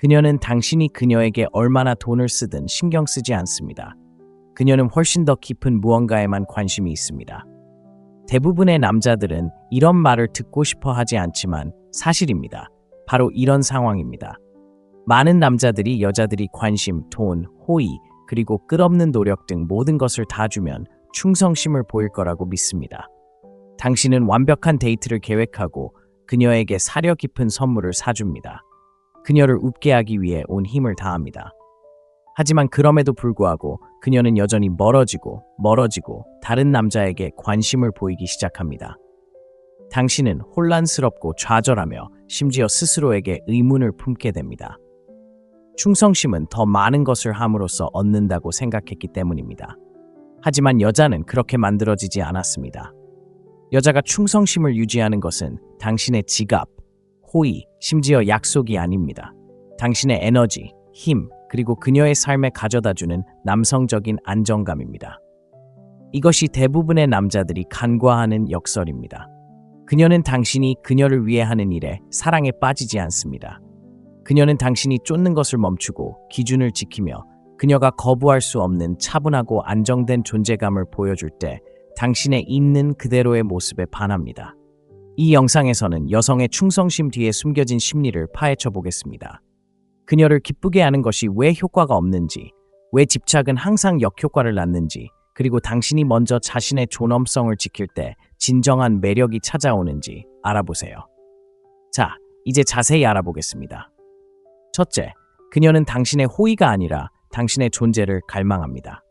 그녀는 당신이 그녀에게 얼마나 돈을 쓰든 신경 쓰지 않습니다. 그녀는 훨씬 더 깊은 무언가에만 관심이 있습니다. 대부분의 남자들은 이런 말을 듣고 싶어 하지 않지만 사실입니다. 바로 이런 상황입니다. 많은 남자들이 여자들이 관심, 돈, 호의, 그리고 끝없는 노력 등 모든 것을 다 주면 충성심을 보일 거라고 믿습니다. 당신은 완벽한 데이트를 계획하고 그녀에게 사려 깊은 선물을 사줍니다. 그녀를 웃게 하기 위해 온 힘을 다합니다. 하지만 그럼에도 불구하고 그녀는 여전히 멀어지고 다른 남자에게 관심을 보이기 시작합니다. 당신은 혼란스럽고 좌절하며 심지어 스스로에게 의문을 품게 됩니다. 충성심은 더 많은 것을 함으로써 얻는다고 생각했기 때문입니다. 하지만 여자는 그렇게 만들어지지 않았습니다. 여자가 충성심을 유지하는 것은 당신의 지갑, 호의, 심지어 약속이 아닙니다. 당신의 에너지, 힘, 그리고 그녀의 삶에 가져다주는 남성적인 안정감입니다. 이것이 대부분의 남자들이 간과하는 역설입니다. 그녀는 당신이 그녀를 위해 하는 일에 사랑에 빠지지 않습니다. 그녀는 당신이 쫓는 것을 멈추고 기준을 지키며 그녀가 거부할 수 없는 차분하고 안정된 존재감을 보여줄 때 당신의 있는 그대로의 모습에 반합니다. 이 영상에서는 여성의 충성심 뒤에 숨겨진 심리를 파헤쳐 보겠습니다. 그녀를 기쁘게 하는 것이 왜 효과가 없는지, 왜 집착은 항상 역효과를 낳는지, 그리고 당신이 먼저 자신의 존엄성을 지킬 때 진정한 매력이 찾아오는지 알아보세요. 자, 이제 자세히 알아보겠습니다. 첫째, 그녀는 당신의 호의가 아니라 당신의 존재를 갈망합니다.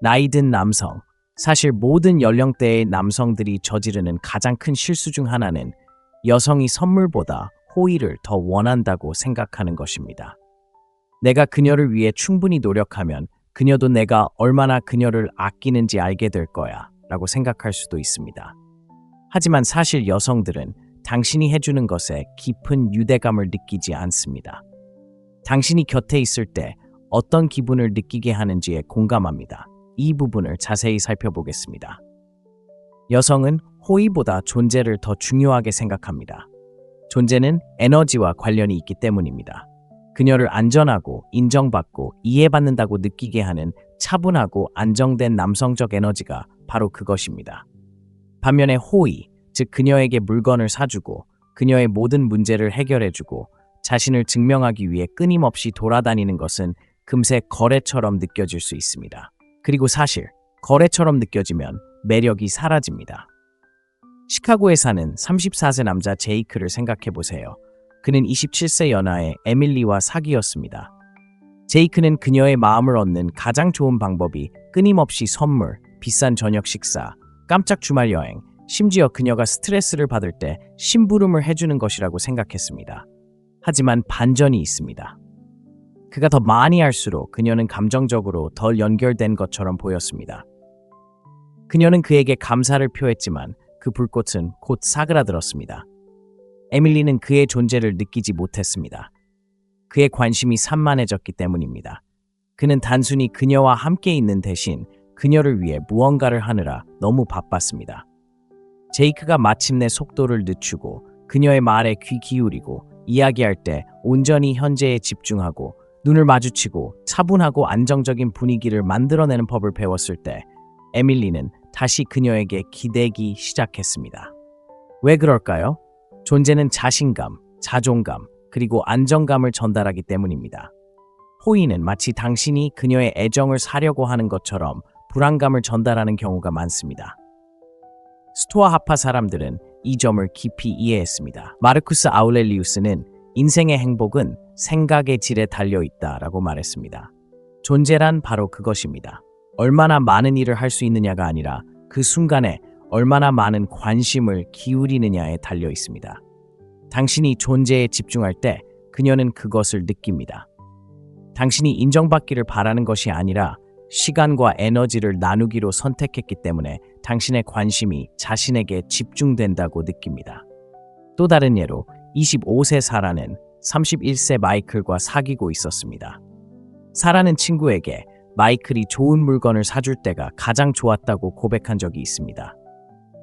나이 든 남성, 사실 모든 연령대의 남성들이 저지르는 가장 큰 실수 중 하나는 여성이 선물보다 호의를 더 원한다고 생각하는 것입니다. 내가 그녀를 위해 충분히 노력하면 그녀도 내가 얼마나 그녀를 아끼는지 알게 될 거야 라고 생각할 수도 있습니다. 하지만 사실 여성들은 당신이 해주는 것에 깊은 유대감을 느끼지 않습니다. 당신이 곁에 있을 때 어떤 기분을 느끼게 하는지에 공감합니다. 이 부분을 자세히 살펴보겠습니다. 여성은 호의보다 존재를 더 중요하게 생각합니다. 존재는 에너지와 관련이 있기 때문입니다. 그녀를 안전하고 인정받고 이해받는다고 느끼게 하는 차분하고 안정된 남성적 에너지가 바로 그것입니다. 반면에 호의, 즉 그녀에게 물건을 사주고 그녀의 모든 문제를 해결해주고 자신을 증명하기 위해 끊임없이 돌아다니는 것은 금세 거래처럼 느껴질 수 있습니다. 그리고 사실 거래처럼 느껴지면 매력이 사라집니다. 시카고에 사는 34세 남자 제이크를 생각해보세요. 그는 27세 연하의 에밀리와 사귀었습니다. 제이크는 그녀의 마음을 얻는 가장 좋은 방법이 끊임없이 선물, 비싼 저녁 식사, 깜짝 주말 여행, 심지어 그녀가 스트레스를 받을 때 심부름을 해주는 것이라고 생각했습니다. 하지만 반전이 있습니다. 그가 더 많이 할수록 그녀는 감정적으로 덜 연결된 것처럼 보였습니다. 그녀는 그에게 감사를 표했지만 그 불꽃은 곧 사그라들었습니다. 에밀리는 그의 존재를 느끼지 못했습니다. 그의 관심이 산만해졌기 때문입니다. 그는 단순히 그녀와 함께 있는 대신 그녀를 위해 무언가를 하느라 너무 바빴습니다. 제이크가 마침내 속도를 늦추고 그녀의 말에 귀 기울이고 이야기할 때 온전히 현재에 집중하고 눈을 마주치고 차분하고 안정적인 분위기를 만들어내는 법을 배웠을 때 에밀리는 다시 그녀에게 기대기 시작했습니다. 왜 그럴까요? 존재는 자신감, 자존감, 그리고 안정감을 전달하기 때문입니다. 호의는 마치 당신이 그녀의 애정을 사려고 하는 것처럼 불안감을 전달하는 경우가 많습니다. 스토아 하파 사람들은 이 점을 깊이 이해했습니다. 마르쿠스 아우렐리우스는 인생의 행복은 생각의 질에 달려있다라고 말했습니다. 존재란 바로 그것입니다. 얼마나 많은 일을 할 수 있느냐가 아니라 그 순간에 얼마나 많은 관심을 기울이느냐에 달려 있습니다. 당신이 존재에 집중할 때 그녀는 그것을 느낍니다. 당신이 인정받기를 바라는 것이 아니라 시간과 에너지를 나누기로 선택했기 때문에 당신의 관심이 자신에게 집중된다고 느낍니다. 또 다른 예로 25세 사라는 31세 마이클과 사귀고 있었습니다. 사라는 친구에게 마이클이 좋은 물건을 사줄 때가 가장 좋았다고 고백한 적이 있습니다.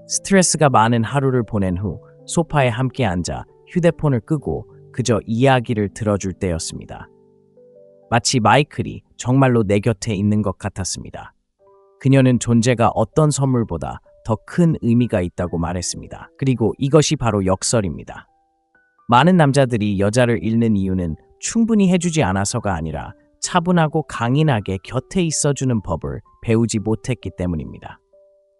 스트레스가 많은 하루를 보낸 후 소파에 함께 앉아 휴대폰을 끄고 그저 이야기를 들어줄 때였습니다. 마치 마이클이 정말로 내 곁에 있는 것 같았습니다. 그녀는 존재가 어떤 선물보다 더 큰 의미가 있다고 말했습니다. 그리고 이것이 바로 역설입니다. 많은 남자들이 여자를 잃는 이유는 충분히 해주지 않아서가 아니라 차분하고 강인하게 곁에 있어주는 법을 배우지 못했기 때문입니다.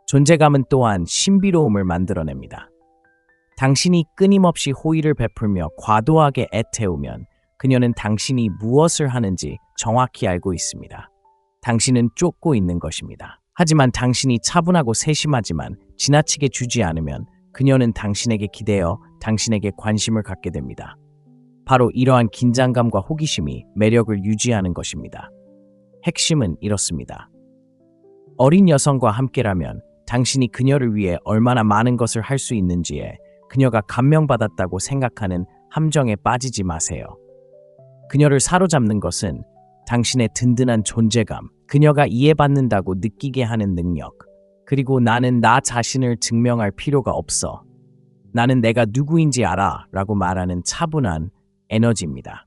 존재감은 또한 신비로움을 만들어냅니다. 당신이 끊임없이 호의를 베풀며 과도하게 애태우면 그녀는 당신이 무엇을 하는지 정확히 알고 있습니다. 당신은 쫓고 있는 것입니다. 하지만 당신이 차분하고 세심하지만 지나치게 주지 않으면 그녀는 당신에게 기대어 당신에게 관심을 갖게 됩니다. 바로 이러한 긴장감과 호기심이 매력을 유지하는 것입니다. 핵심은 이렇습니다. 어린 여성과 함께라면 당신이 그녀를 위해 얼마나 많은 것을 할 수 있는지에 그녀가 감명받았다고 생각하는 함정에 빠지지 마세요. 그녀를 사로잡는 것은 당신의 든든한 존재감, 그녀가 이해받는다고 느끼게 하는 능력, 그리고 나는 나 자신을 증명할 필요가 없어. 나는 내가 누구인지 알아 라고 말하는 차분한 에너지입니다.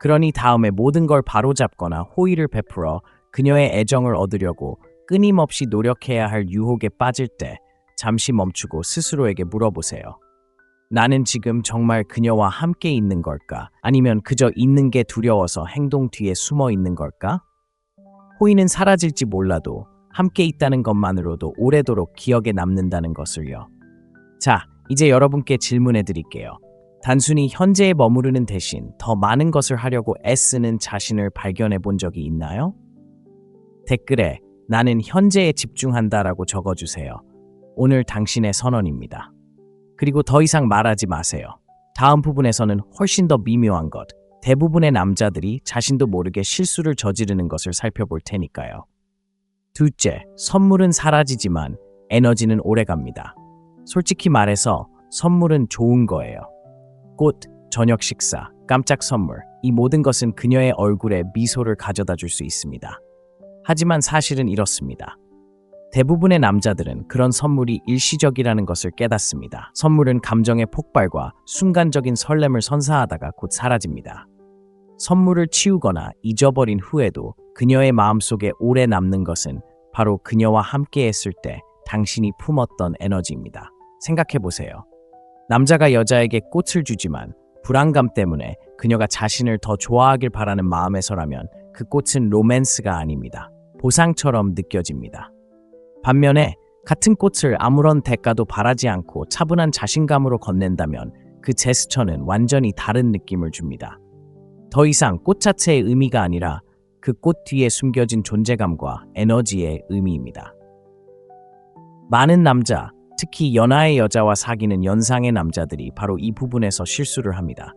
그러니 다음에 모든 걸 바로잡거나 호의를 베풀어 그녀의 애정을 얻으려고 끊임없이 노력해야 할 유혹에 빠질 때 잠시 멈추고 스스로에게 물어보세요. 나는 지금 정말 그녀와 함께 있는 걸까? 아니면 그저 있는 게 두려워서 행동 뒤에 숨어 있는 걸까? 호의는 사라질지 몰라도 함께 있다는 것만으로도 오래도록 기억에 남는다는 것을요. 자, 이제 여러분께 질문해 드릴게요. 단순히 현재에 머무르는 대신 더 많은 것을 하려고 애쓰는 자신을 발견해 본 적이 있나요? 댓글에 나는 현재에 집중한다라고 적어주세요. 오늘 당신의 선언입니다. 그리고 더 이상 말하지 마세요. 다음 부분에서는 훨씬 더 미묘한 것, 대부분의 남자들이 자신도 모르게 실수를 저지르는 것을 살펴볼 테니까요. 둘째, 선물은 사라지지만 에너지는 오래갑니다. 솔직히 말해서 선물은 좋은 거예요. 꽃, 저녁 식사, 깜짝 선물, 이 모든 것은 그녀의 얼굴에 미소를 가져다 줄 수 있습니다. 하지만 사실은 이렇습니다. 대부분의 남자들은 그런 선물이 일시적이라는 것을 깨닫습니다. 선물은 감정의 폭발과 순간적인 설렘을 선사하다가 곧 사라집니다. 선물을 치우거나 잊어버린 후에도 그녀의 마음속에 오래 남는 것은 바로 그녀와 함께 했을 때 당신이 품었던 에너지입니다. 생각해보세요. 남자가 여자에게 꽃을 주지만 불안감 때문에 그녀가 자신을 더 좋아하길 바라는 마음에서라면 그 꽃은 로맨스가 아닙니다. 보상처럼 느껴집니다. 반면에 같은 꽃을 아무런 대가도 바라지 않고 차분한 자신감으로 건넨다면 그 제스처는 완전히 다른 느낌을 줍니다. 더 이상 꽃 자체의 의미가 아니라 그 꽃 뒤에 숨겨진 존재감과 에너지의 의미입니다. 많은 남자, 특히 연하의 여자와 사귀는 연상의 남자들이 바로 이 부분에서 실수를 합니다.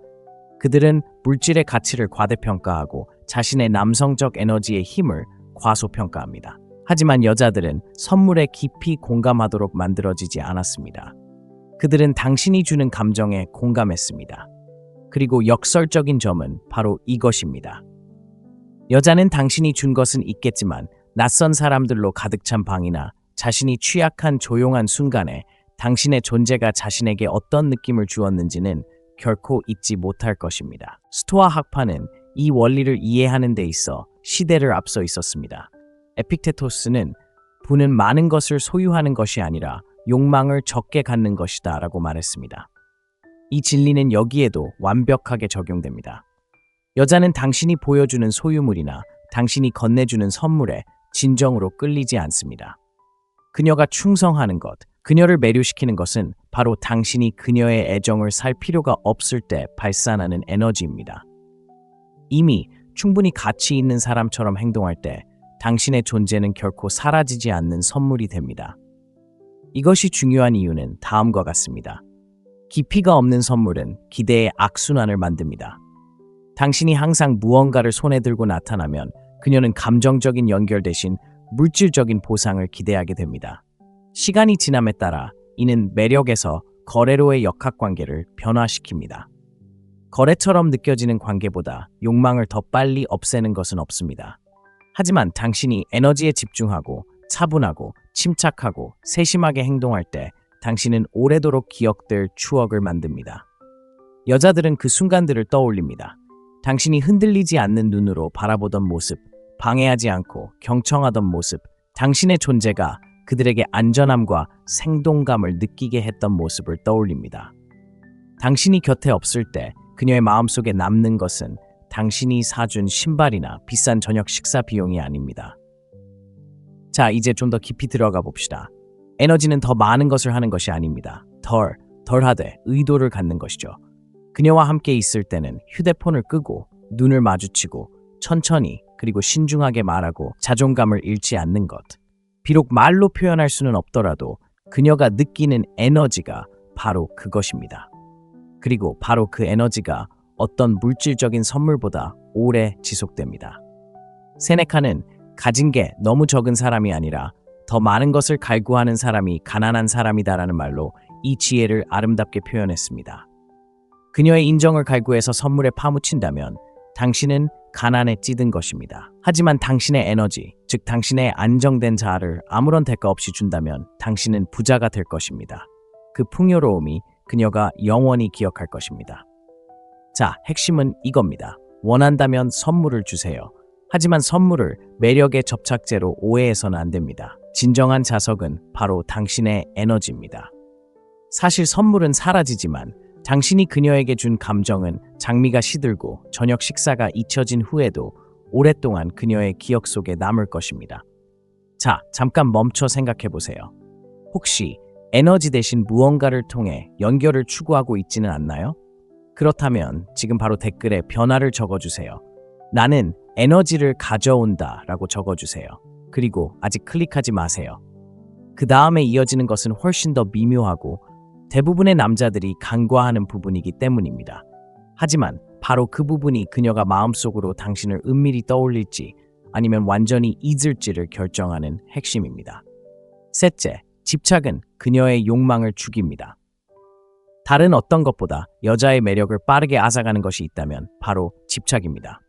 그들은 물질의 가치를 과대평가하고 자신의 남성적 에너지의 힘을 과소평가합니다. 하지만 여자들은 선물에 깊이 공감하도록 만들어지지 않았습니다. 그들은 당신이 주는 감정에 공감했습니다. 그리고 역설적인 점은 바로 이것입니다. 여자는 당신이 준 것은 있겠지만 낯선 사람들로 가득 찬 방이나 자신이 취약한 조용한 순간에 당신의 존재가 자신에게 어떤 느낌을 주었는지는 결코 잊지 못할 것입니다. 스토아 학파는 이 원리를 이해하는 데 있어 시대를 앞서 있었습니다. 에픽테토스는 부는 많은 것을 소유하는 것이 아니라 욕망을 적게 갖는 것이다 라고 말했습니다. 이 진리는 여기에도 완벽하게 적용됩니다. 여자는 당신이 보여주는 소유물이나 당신이 건네주는 선물에 진정으로 끌리지 않습니다. 그녀가 충성하는 것, 그녀를 매료시키는 것은 바로 당신이 그녀의 애정을 살 필요가 없을 때 발산하는 에너지입니다. 이미 충분히 가치 있는 사람처럼 행동할 때 당신의 존재는 결코 사라지지 않는 선물이 됩니다. 이것이 중요한 이유는 다음과 같습니다. 깊이가 없는 선물은 기대의 악순환을 만듭니다. 당신이 항상 무언가를 손에 들고 나타나면 그녀는 감정적인 연결 대신 물질적인 보상을 기대하게 됩니다. 시간이 지남에 따라 이는 매력에서 거래로의 역학관계를 변화시킵니다. 거래처럼 느껴지는 관계보다 욕망을 더 빨리 없애는 것은 없습니다. 하지만 당신이 에너지에 집중하고 차분하고 침착하고 세심하게 행동할 때 당신은 오래도록 기억될 추억을 만듭니다. 여자들은 그 순간들을 떠올립니다. 당신이 흔들리지 않는 눈으로 바라보던 모습, 방해하지 않고 경청하던 모습, 당신의 존재가 그들에게 안전함과 생동감을 느끼게 했던 모습을 떠올립니다. 당신이 곁에 없을 때 그녀의 마음속에 남는 것은 당신이 사준 신발이나 비싼 저녁 식사 비용이 아닙니다. 자, 이제 좀 더 깊이 들어가 봅시다. 에너지는 더 많은 것을 하는 것이 아닙니다. 덜하되 의도를 갖는 것이죠. 그녀와 함께 있을 때는 휴대폰을 끄고 눈을 마주치고 천천히 그리고 신중하게 말하고 자존감을 잃지 않는 것. 비록 말로 표현할 수는 없더라도 그녀가 느끼는 에너지가 바로 그것입니다. 그리고 바로 그 에너지가 어떤 물질적인 선물보다 오래 지속됩니다. 세네카는 가진 게 너무 적은 사람이 아니라 더 많은 것을 갈구하는 사람이 가난한 사람이다라는 말로 이 지혜를 아름답게 표현했습니다. 그녀의 인정을 갈구해서 선물에 파묻힌다면 당신은 가난에 찌든 것입니다. 하지만 당신의 에너지, 즉 당신의 안정된 자아를 아무런 대가 없이 준다면 당신은 부자가 될 것입니다. 그 풍요로움이 그녀가 영원히 기억할 것입니다. 자, 핵심은 이겁니다. 원한다면 선물을 주세요. 하지만 선물을 매력의 접착제로 오해해서는 안 됩니다. 진정한 자석은 바로 당신의 에너지입니다. 사실 선물은 사라지지만 당신이 그녀에게 준 감정은 장미가 시들고 저녁 식사가 잊혀진 후에도 오랫동안 그녀의 기억 속에 남을 것입니다. 자, 잠깐 멈춰 생각해 보세요. 혹시 에너지 대신 무언가를 통해 연결을 추구하고 있지는 않나요? 그렇다면 지금 바로 댓글에 변화를 적어주세요. 나는 에너지를 가져온다 라고 적어주세요. 그리고 아직 클릭하지 마세요. 그 다음에 이어지는 것은 훨씬 더 미묘하고 대부분의 남자들이 간과하는 부분이기 때문입니다. 하지만 바로 그 부분이 그녀가 마음속으로 당신을 은밀히 떠올릴지 아니면 완전히 잊을지를 결정하는 핵심입니다. 셋째, 집착은 그녀의 욕망을 죽입니다. 다른 어떤 것보다 여자의 매력을 빠르게 앗아가는 것이 있다면 바로 집착입니다.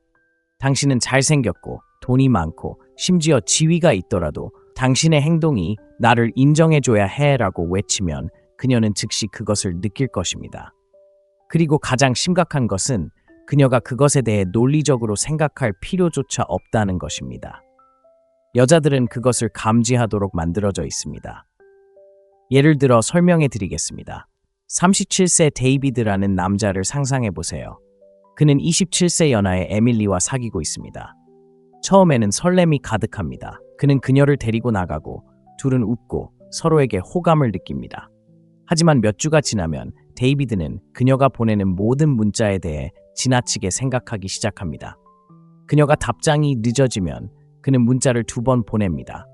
당신은 잘생겼고 돈이 많고 심지어 지위가 있더라도 당신의 행동이 나를 인정해줘야 해라고 외치면 그녀는 즉시 그것을 느낄 것입니다. 그리고 가장 심각한 것은 그녀가 그것에 대해 논리적으로 생각할 필요조차 없다는 것입니다. 여자들은 그것을 감지하도록 만들어져 있습니다. 예를 들어 설명해 드리겠습니다. 37세 데이비드라는 남자를 상상해 보세요. 그는 27세 연하의 에밀리와 사귀고 있습니다. 처음에는 설렘이 가득합니다. 그는 그녀를 데리고 나가고 둘은 웃고 서로에게 호감을 느낍니다. 하지만 몇 주가 지나면 데이비드는 그녀가 보내는 모든 문자에 대해 지나치게 생각하기 시작합니다. 그녀가 답장이 늦어지면 그는 문자를 2번 보냅니다.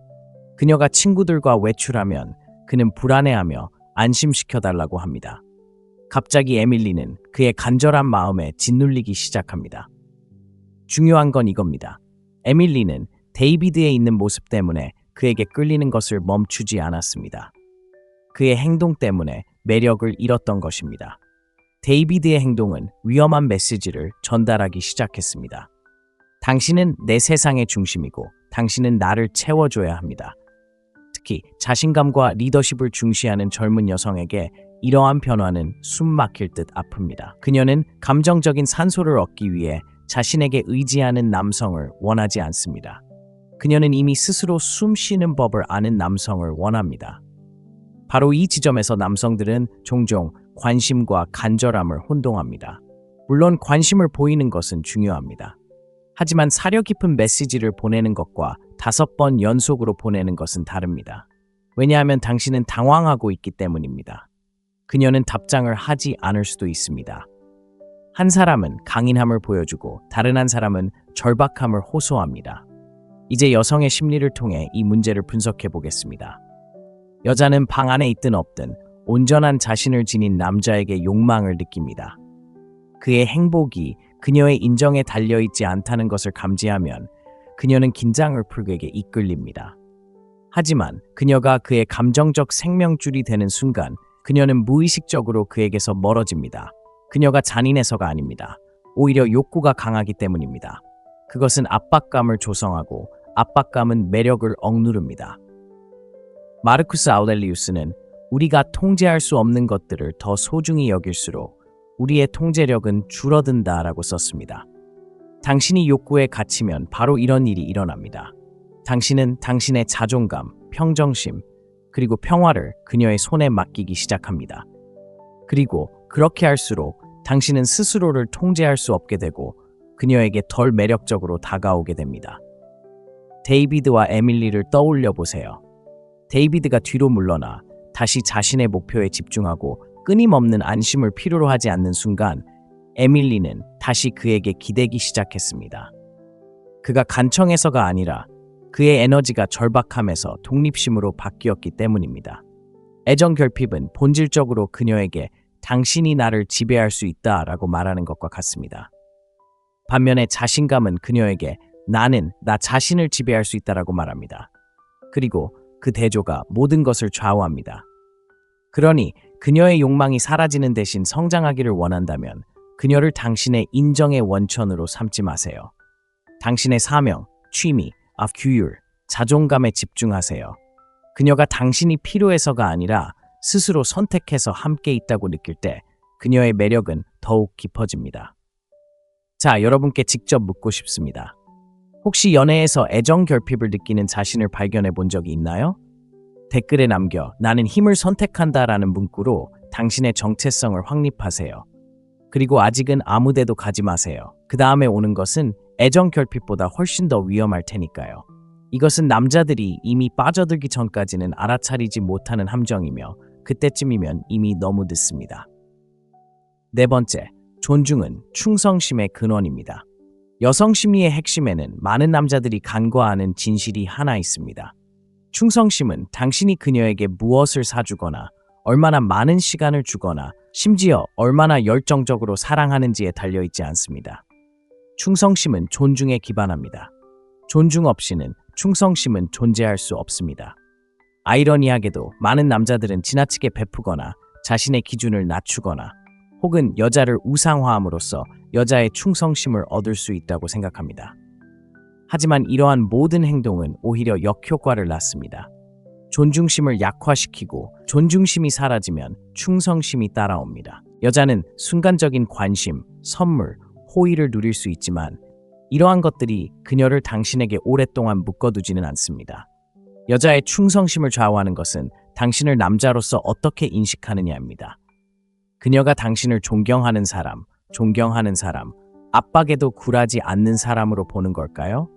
그녀가 친구들과 외출하면 그는 불안해하며 안심시켜달라고 합니다. 갑자기 에밀리는 그의 간절한 마음에 짓눌리기 시작합니다. 중요한 건 이겁니다. 에밀리는 데이비드에 있는 모습 때문에 그에게 끌리는 것을 멈추지 않았습니다. 그의 행동 때문에 매력을 잃었던 것입니다. 데이비드의 행동은 위험한 메시지를 전달하기 시작했습니다. 당신은 내 세상의 중심이고 당신은 나를 채워줘야 합니다. 특히 자신감과 리더십을 중시하는 젊은 여성에게 이러한 변화는 숨 막힐 듯 아픕니다. 그녀는 감정적인 산소를 얻기 위해 자신에게 의지하는 남성을 원하지 않습니다. 그녀는 이미 스스로 숨 쉬는 법을 아는 남성을 원합니다. 바로 이 지점에서 남성들은 종종 관심과 간절함을 혼동합니다. 물론 관심을 보이는 것은 중요합니다. 하지만 사려 깊은 메시지를 보내는 것과 5번 연속으로 보내는 것은 다릅니다. 왜냐하면 당신은 당황하고 있기 때문입니다. 그녀는 답장을 하지 않을 수도 있습니다. 한 사람은 강인함을 보여주고 다른 한 사람은 절박함을 호소합니다. 이제 여성의 심리를 통해 이 문제를 분석해 보겠습니다. 여자는 방 안에 있든 없든 온전한 자신을 지닌 남자에게 욕망을 느낍니다. 그의 행복이 그녀의 인정에 달려있지 않다는 것을 감지하면 그녀는 긴장을 풀게 이끌립니다. 하지만 그녀가 그의 감정적 생명줄이 되는 순간 그녀는 무의식적으로 그에게서 멀어집니다. 그녀가 잔인해서가 아닙니다. 오히려 욕구가 강하기 때문입니다. 그것은 압박감을 조성하고 압박감은 매력을 억누릅니다. 마르쿠스 아우렐리우스는 우리가 통제할 수 없는 것들을 더 소중히 여길수록 우리의 통제력은 줄어든다라고 썼습니다. 당신이 욕구에 갇히면 바로 이런 일이 일어납니다. 당신은 당신의 자존감, 평정심, 그리고 평화를 그녀의 손에 맡기기 시작합니다. 그리고 그렇게 할수록 당신은 스스로를 통제할 수 없게 되고 그녀에게 덜 매력적으로 다가오게 됩니다. 데이비드와 에밀리를 떠올려 보세요. 데이비드가 뒤로 물러나 다시 자신의 목표에 집중하고 끊임없는 안심을 필요로 하지 않는 순간 에밀리는 다시 그에게 기대기 시작했습니다. 그가 간청해서가 아니라 그의 에너지가 절박함에서 독립심으로 바뀌었기 때문입니다. 애정 결핍은 본질적으로 그녀에게 당신이 나를 지배할 수 있다라고 말하는 것과 같습니다. 반면에 자신감은 그녀에게 나는 나 자신을 지배할 수 있다라고 말합니다. 그리고 그 대조가 모든 것을 좌우합니다. 그러니 그녀의 욕망이 사라지는 대신 성장하기를 원한다면 그녀를 당신의 인정의 원천으로 삼지 마세요. 당신의 사명, 취미, 규율, 자존감에 집중하세요. 그녀가 당신이 필요해서가 아니라 스스로 선택해서 함께 있다고 느낄 때 그녀의 매력은 더욱 깊어집니다. 자, 여러분께 직접 묻고 싶습니다. 혹시 연애에서 애정 결핍을 느끼는 자신을 발견해 본 적이 있나요? 댓글에 남겨 나는 힘을 선택한다라는 문구로 당신의 정체성을 확립하세요. 그리고 아직은 아무데도 가지 마세요. 그 다음에 오는 것은 애정 결핍보다 훨씬 더 위험할 테니까요. 이것은 남자들이 이미 빠져들기 전까지는 알아차리지 못하는 함정이며 그때쯤이면 이미 너무 늦습니다. 네 번째, 존중은 충성심의 근원입니다. 여성 심리의 핵심에는 많은 남자들이 간과하는 진실이 하나 있습니다. 충성심은 당신이 그녀에게 무엇을 사주거나 얼마나 많은 시간을 주거나 심지어 얼마나 열정적으로 사랑하는지에 달려있지 않습니다. 충성심은 존중에 기반합니다. 존중 없이는 충성심은 존재할 수 없습니다. 아이러니하게도 많은 남자들은 지나치게 베푸거나 자신의 기준을 낮추거나 혹은 여자를 우상화함으로써 여자의 충성심을 얻을 수 있다고 생각합니다. 하지만 이러한 모든 행동은 오히려 역효과를 낳습니다. 존중심을 약화시키고 존중심이 사라지면 충성심이 따라옵니다. 여자는 순간적인 관심, 선물, 호의를 누릴 수 있지만 이러한 것들이 그녀를 당신에게 오랫동안 묶어두지는 않습니다. 여자의 충성심을 좌우하는 것은 당신을 남자로서 어떻게 인식하느냐입니다. 그녀가 당신을 존경하는 사람, 압박에도 굴하지 않는 사람으로 보는 걸까요?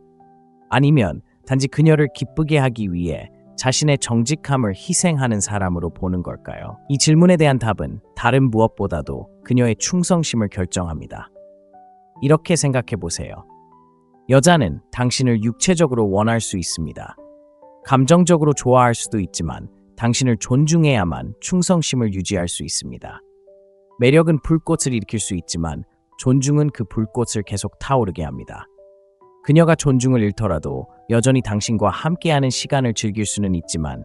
아니면 단지 그녀를 기쁘게 하기 위해 자신의 정직함을 희생하는 사람으로 보는 걸까요? 이 질문에 대한 답은 다른 무엇보다도 그녀의 충성심을 결정합니다. 이렇게 생각해 보세요. 여자는 당신을 육체적으로 원할 수 있습니다. 감정적으로 좋아할 수도 있지만 당신을 존중해야만 충성심을 유지할 수 있습니다. 매력은 불꽃을 일으킬 수 있지만 존중은 그 불꽃을 계속 타오르게 합니다. 그녀가 존중을 잃더라도 여전히 당신과 함께하는 시간을 즐길 수는 있지만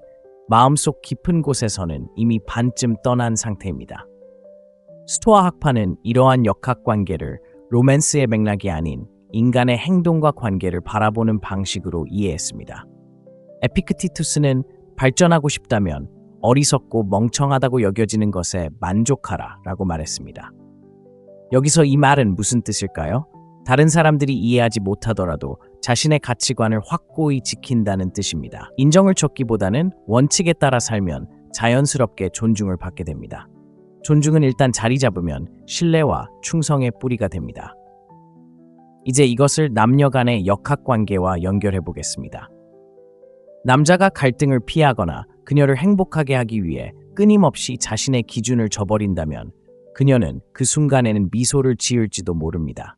마음속 깊은 곳에서는 이미 반쯤 떠난 상태입니다. 스토아 학파는 이러한 역학관계를 로맨스의 맥락이 아닌 인간의 행동과 관계를 바라보는 방식으로 이해했습니다. 에피크티투스는 발전하고 싶다면 어리석고 멍청하다고 여겨지는 것에 만족하라 라고 말했습니다. 여기서 이 말은 무슨 뜻일까요? 다른 사람들이 이해하지 못하더라도 자신의 가치관을 확고히 지킨다는 뜻입니다. 인정을 쫓기보다는 원칙에 따라 살면 자연스럽게 존중을 받게 됩니다. 존중은 일단 자리 잡으면 신뢰와 충성의 뿌리가 됩니다. 이제 이것을 남녀 간의 역학관계와 연결해 보겠습니다. 남자가 갈등을 피하거나 그녀를 행복하게 하기 위해 끊임없이 자신의 기준을 저버린다면 그녀는 그 순간에는 미소를 지을지도 모릅니다.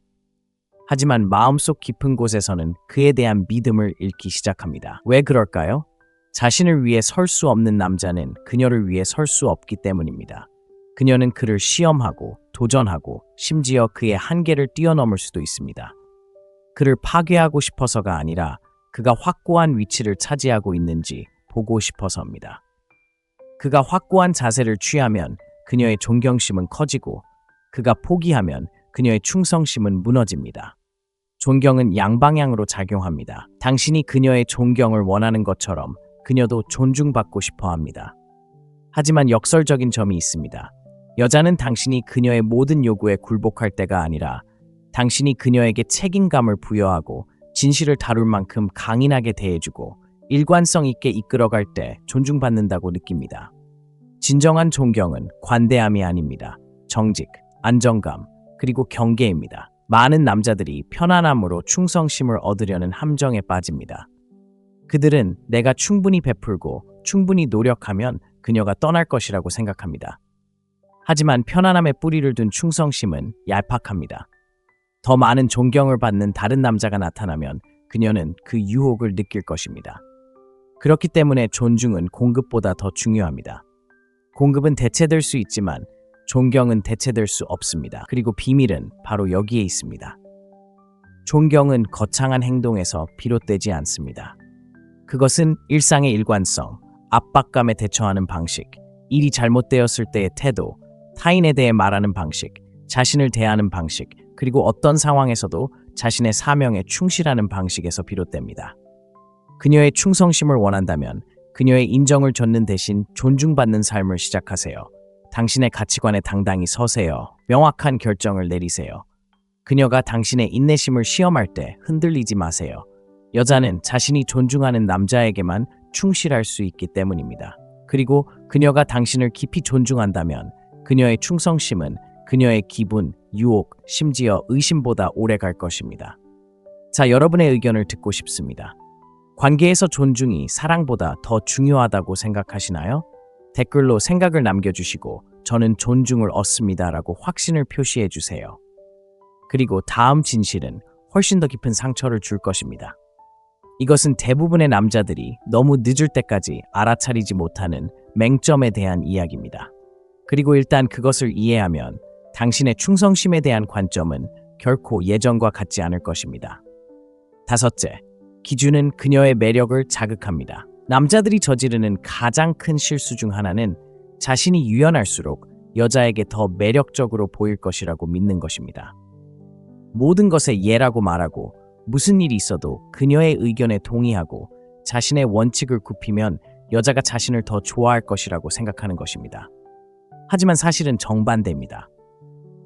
하지만 마음속 깊은 곳에서는 그에 대한 믿음을 잃기 시작합니다. 왜 그럴까요? 자신을 위해 설 수 없는 남자는 그녀를 위해 설 수 없기 때문입니다. 그녀는 그를 시험하고 도전하고 심지어 그의 한계를 뛰어넘을 수도 있습니다. 그를 파괴하고 싶어서가 아니라 그가 확고한 위치를 차지하고 있는지 보고 싶어서입니다. 그가 확고한 자세를 취하면 그녀의 존경심은 커지고 그가 포기하면 그녀의 충성심은 무너집니다. 존경은 양방향으로 작용합니다. 당신이 그녀의 존경을 원하는 것처럼 그녀도 존중받고 싶어 합니다. 하지만 역설적인 점이 있습니다. 여자는 당신이 그녀의 모든 요구에 굴복할 때가 아니라 당신이 그녀에게 책임감을 부여하고 진실을 다룰 만큼 강인하게 대해주고 일관성 있게 이끌어갈 때 존중받는다고 느낍니다. 진정한 존경은 관대함이 아닙니다. 정직, 안정감, 그리고 경계입니다. 많은 남자들이 편안함으로 충성심을 얻으려는 함정에 빠집니다. 그들은 내가 충분히 베풀고 충분히 노력하면 그녀가 떠날 것이라고 생각합니다. 하지만 편안함에 뿌리를 둔 충성심은 얄팍합니다. 더 많은 존경을 받는 다른 남자가 나타나면 그녀는 그 유혹을 느낄 것입니다. 그렇기 때문에 존중은 공급보다 더 중요합니다. 공급은 대체될 수 있지만 존경은 대체될 수 없습니다. 그리고 비밀은 바로 여기에 있습니다. 존경은 거창한 행동에서 비롯되지 않습니다. 그것은 일상의 일관성, 압박감에 대처하는 방식, 일이 잘못되었을 때의 태도, 타인에 대해 말하는 방식, 자신을 대하는 방식, 그리고 어떤 상황에서도 자신의 사명에 충실하는 방식에서 비롯됩니다. 그녀의 충성심을 원한다면 그녀의 인정을 좇는 대신 존중받는 삶을 시작하세요. 당신의 가치관에 당당히 서세요. 명확한 결정을 내리세요. 그녀가 당신의 인내심을 시험할 때 흔들리지 마세요. 여자는 자신이 존중하는 남자에게만 충실할 수 있기 때문입니다. 그리고 그녀가 당신을 깊이 존중한다면 그녀의 충성심은 그녀의 기분, 유혹, 심지어 의심보다 오래 갈 것입니다. 자, 여러분의 의견을 듣고 싶습니다. 관계에서 존중이 사랑보다 더 중요하다고 생각하시나요? 댓글로 생각을 남겨주시고 저는 존중을 얻습니다라고 확신을 표시해 주세요. 그리고 다음 진실은 훨씬 더 깊은 상처를 줄 것입니다. 이것은 대부분의 남자들이 너무 늦을 때까지 알아차리지 못하는 맹점에 대한 이야기입니다. 그리고 일단 그것을 이해하면 당신의 충성심에 대한 관점은 결코 예전과 같지 않을 것입니다. 다섯째, 기준은 그녀의 매력을 자극합니다. 남자들이 저지르는 가장 큰 실수 중 하나는 자신이 유연할수록 여자에게 더 매력적으로 보일 것이라고 믿는 것입니다. 모든 것에 예라고 말하고 무슨 일이 있어도 그녀의 의견에 동의하고 자신의 원칙을 굽히면 여자가 자신을 더 좋아할 것이라고 생각하는 것입니다. 하지만 사실은 정반대입니다.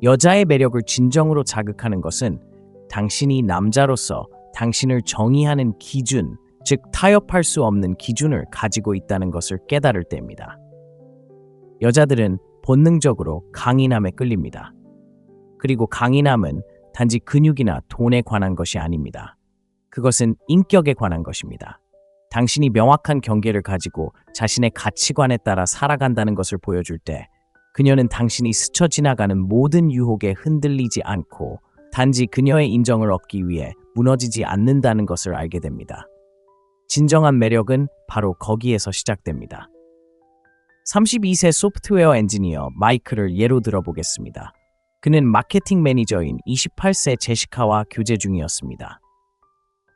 여자의 매력을 진정으로 자극하는 것은 당신이 남자로서 당신을 정의하는 기준, 즉 타협할 수 없는 기준을 가지고 있다는 것을 깨달을 때입니다. 여자들은 본능적으로 강인함에 끌립니다. 그리고 강인함은 단지 근육이나 돈에 관한 것이 아닙니다. 그것은 인격에 관한 것입니다. 당신이 명확한 경계를 가지고 자신의 가치관에 따라 살아간다는 것을 보여줄 때 그녀는 당신이 스쳐 지나가는 모든 유혹에 흔들리지 않고 단지 그녀의 인정을 얻기 위해 무너지지 않는다는 것을 알게 됩니다. 진정한 매력은 바로 거기에서 시작됩니다. 32세 소프트웨어 엔지니어 마이클을 예로 들어보겠습니다. 그는 마케팅 매니저인 28세 제시카와 교제 중이었습니다.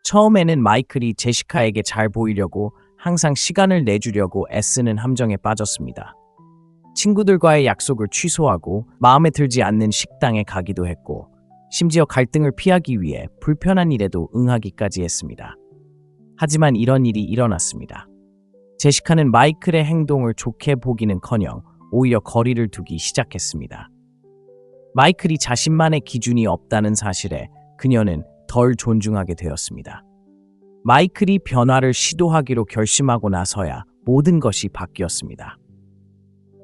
처음에는 마이클이 제시카에게 잘 보이려고 항상 시간을 내주려고 애쓰는 함정에 빠졌습니다. 친구들과의 약속을 취소하고 마음에 들지 않는 식당에 가기도 했고 심지어 갈등을 피하기 위해 불편한 일에도 응하기까지 했습니다. 하지만 이런 일이 일어났습니다. 제시카는 마이클의 행동을 좋게 보기는커녕 오히려 거리를 두기 시작했습니다. 마이클이 자신만의 기준이 없다는 사실에 그녀는 덜 존중하게 되었습니다. 마이클이 변화를 시도하기로 결심하고 나서야 모든 것이 바뀌었습니다.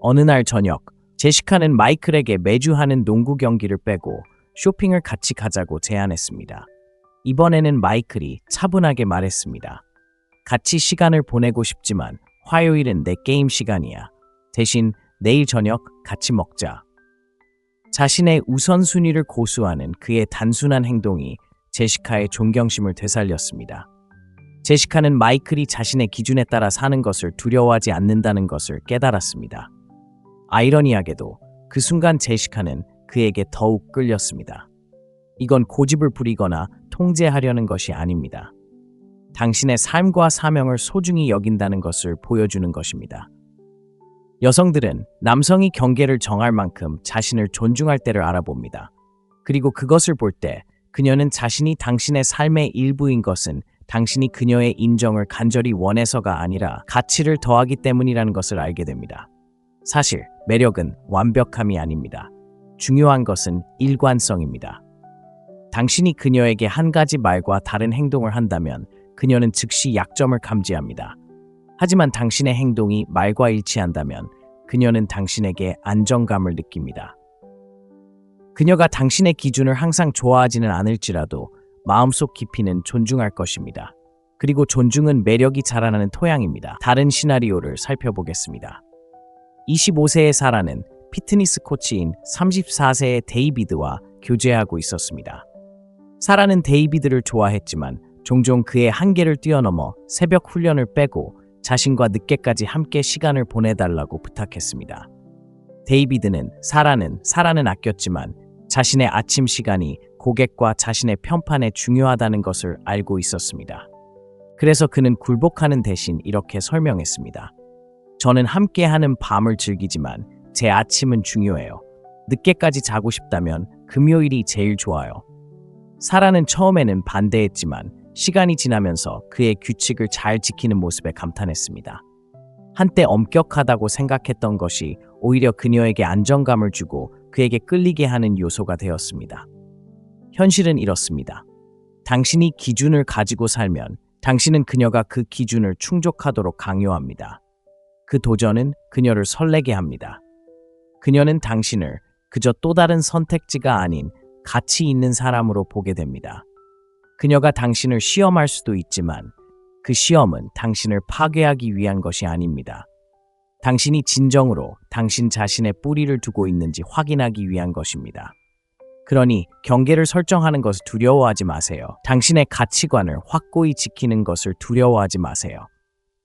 어느 날 저녁, 제시카는 마이클에게 매주 하는 농구 경기를 빼고 쇼핑을 같이 가자고 제안했습니다. 이번에는 마이클이 차분하게 말했습니다. 같이 시간을 보내고 싶지만 화요일은 내 게임 시간이야. 대신 내일 저녁 같이 먹자. 자신의 우선순위를 고수하는 그의 단순한 행동이 제시카의 존경심을 되살렸습니다. 제시카는 마이클이 자신의 기준에 따라 사는 것을 두려워하지 않는다는 것을 깨달았습니다. 아이러니하게도 그 순간 제시카는 그에게 더욱 끌렸습니다. 이건 고집을 부리거나 통제하려는 것이 아닙니다. 당신의 삶과 사명을 소중히 여긴다는 것을 보여주는 것입니다. 여성들은 남성이 경계를 정할 만큼 자신을 존중할 때를 알아봅니다. 그리고 그것을 볼 때 그녀는 자신이 당신의 삶의 일부인 것은 당신이 그녀의 인정을 간절히 원해서가 아니라 가치를 더하기 때문이라는 것을 알게 됩니다. 사실 매력은 완벽함이 아닙니다. 중요한 것은 일관성입니다. 당신이 그녀에게 한 가지 말과 다른 행동을 한다면 그녀는 즉시 약점을 감지합니다. 하지만 당신의 행동이 말과 일치한다면 그녀는 당신에게 안정감을 느낍니다. 그녀가 당신의 기준을 항상 좋아하지는 않을지라도 마음속 깊이는 존중할 것입니다. 그리고 존중은 매력이 자라나는 토양입니다. 다른 시나리오를 살펴보겠습니다. 25세의 사라는 피트니스 코치인 34세의 데이비드와 교제하고 있었습니다. 사라는 데이비드를 좋아했지만 종종 그의 한계를 뛰어넘어 새벽 훈련을 빼고 자신과 늦게까지 함께 시간을 보내달라고 부탁했습니다. 데이비드는 사라는 아꼈지만 자신의 아침 시간이 고객과 자신의 편판에 중요하다는 것을 알고 있었습니다. 그래서 그는 굴복하는 대신 이렇게 설명했습니다. 저는 함께하는 밤을 즐기지만 제 아침은 중요해요. 늦게까지 자고 싶다면 금요일이 제일 좋아요. 사라는 처음에는 반대했지만 시간이 지나면서 그의 규칙을 잘 지키는 모습에 감탄했습니다. 한때 엄격하다고 생각했던 것이 오히려 그녀에게 안정감을 주고 그에게 끌리게 하는 요소가 되었습니다. 현실은 이렇습니다. 당신이 기준을 가지고 살면 당신은 그녀가 그 기준을 충족하도록 강요합니다. 그 도전은 그녀를 설레게 합니다. 그녀는 당신을 그저 또 다른 선택지가 아닌 가치 있는 사람으로 보게 됩니다. 그녀가 당신을 시험할 수도 있지만 그 시험은 당신을 파괴하기 위한 것이 아닙니다. 당신이 진정으로 당신 자신의 뿌리를 두고 있는지 확인하기 위한 것입니다. 그러니 경계를 설정하는 것을 두려워하지 마세요. 당신의 가치관을 확고히 지키는 것을 두려워하지 마세요.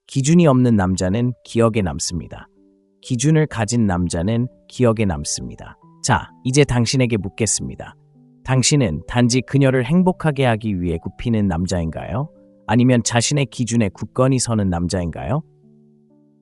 기준이 없는 남자는 기억에 남습니다. 기준을 가진 남자는 기억에 남습니다. 자, 이제 당신에게 묻겠습니다. 당신은 단지 그녀를 행복하게 하기 위해 굽히는 남자인가요? 아니면 자신의 기준에 굳건히 서는 남자인가요?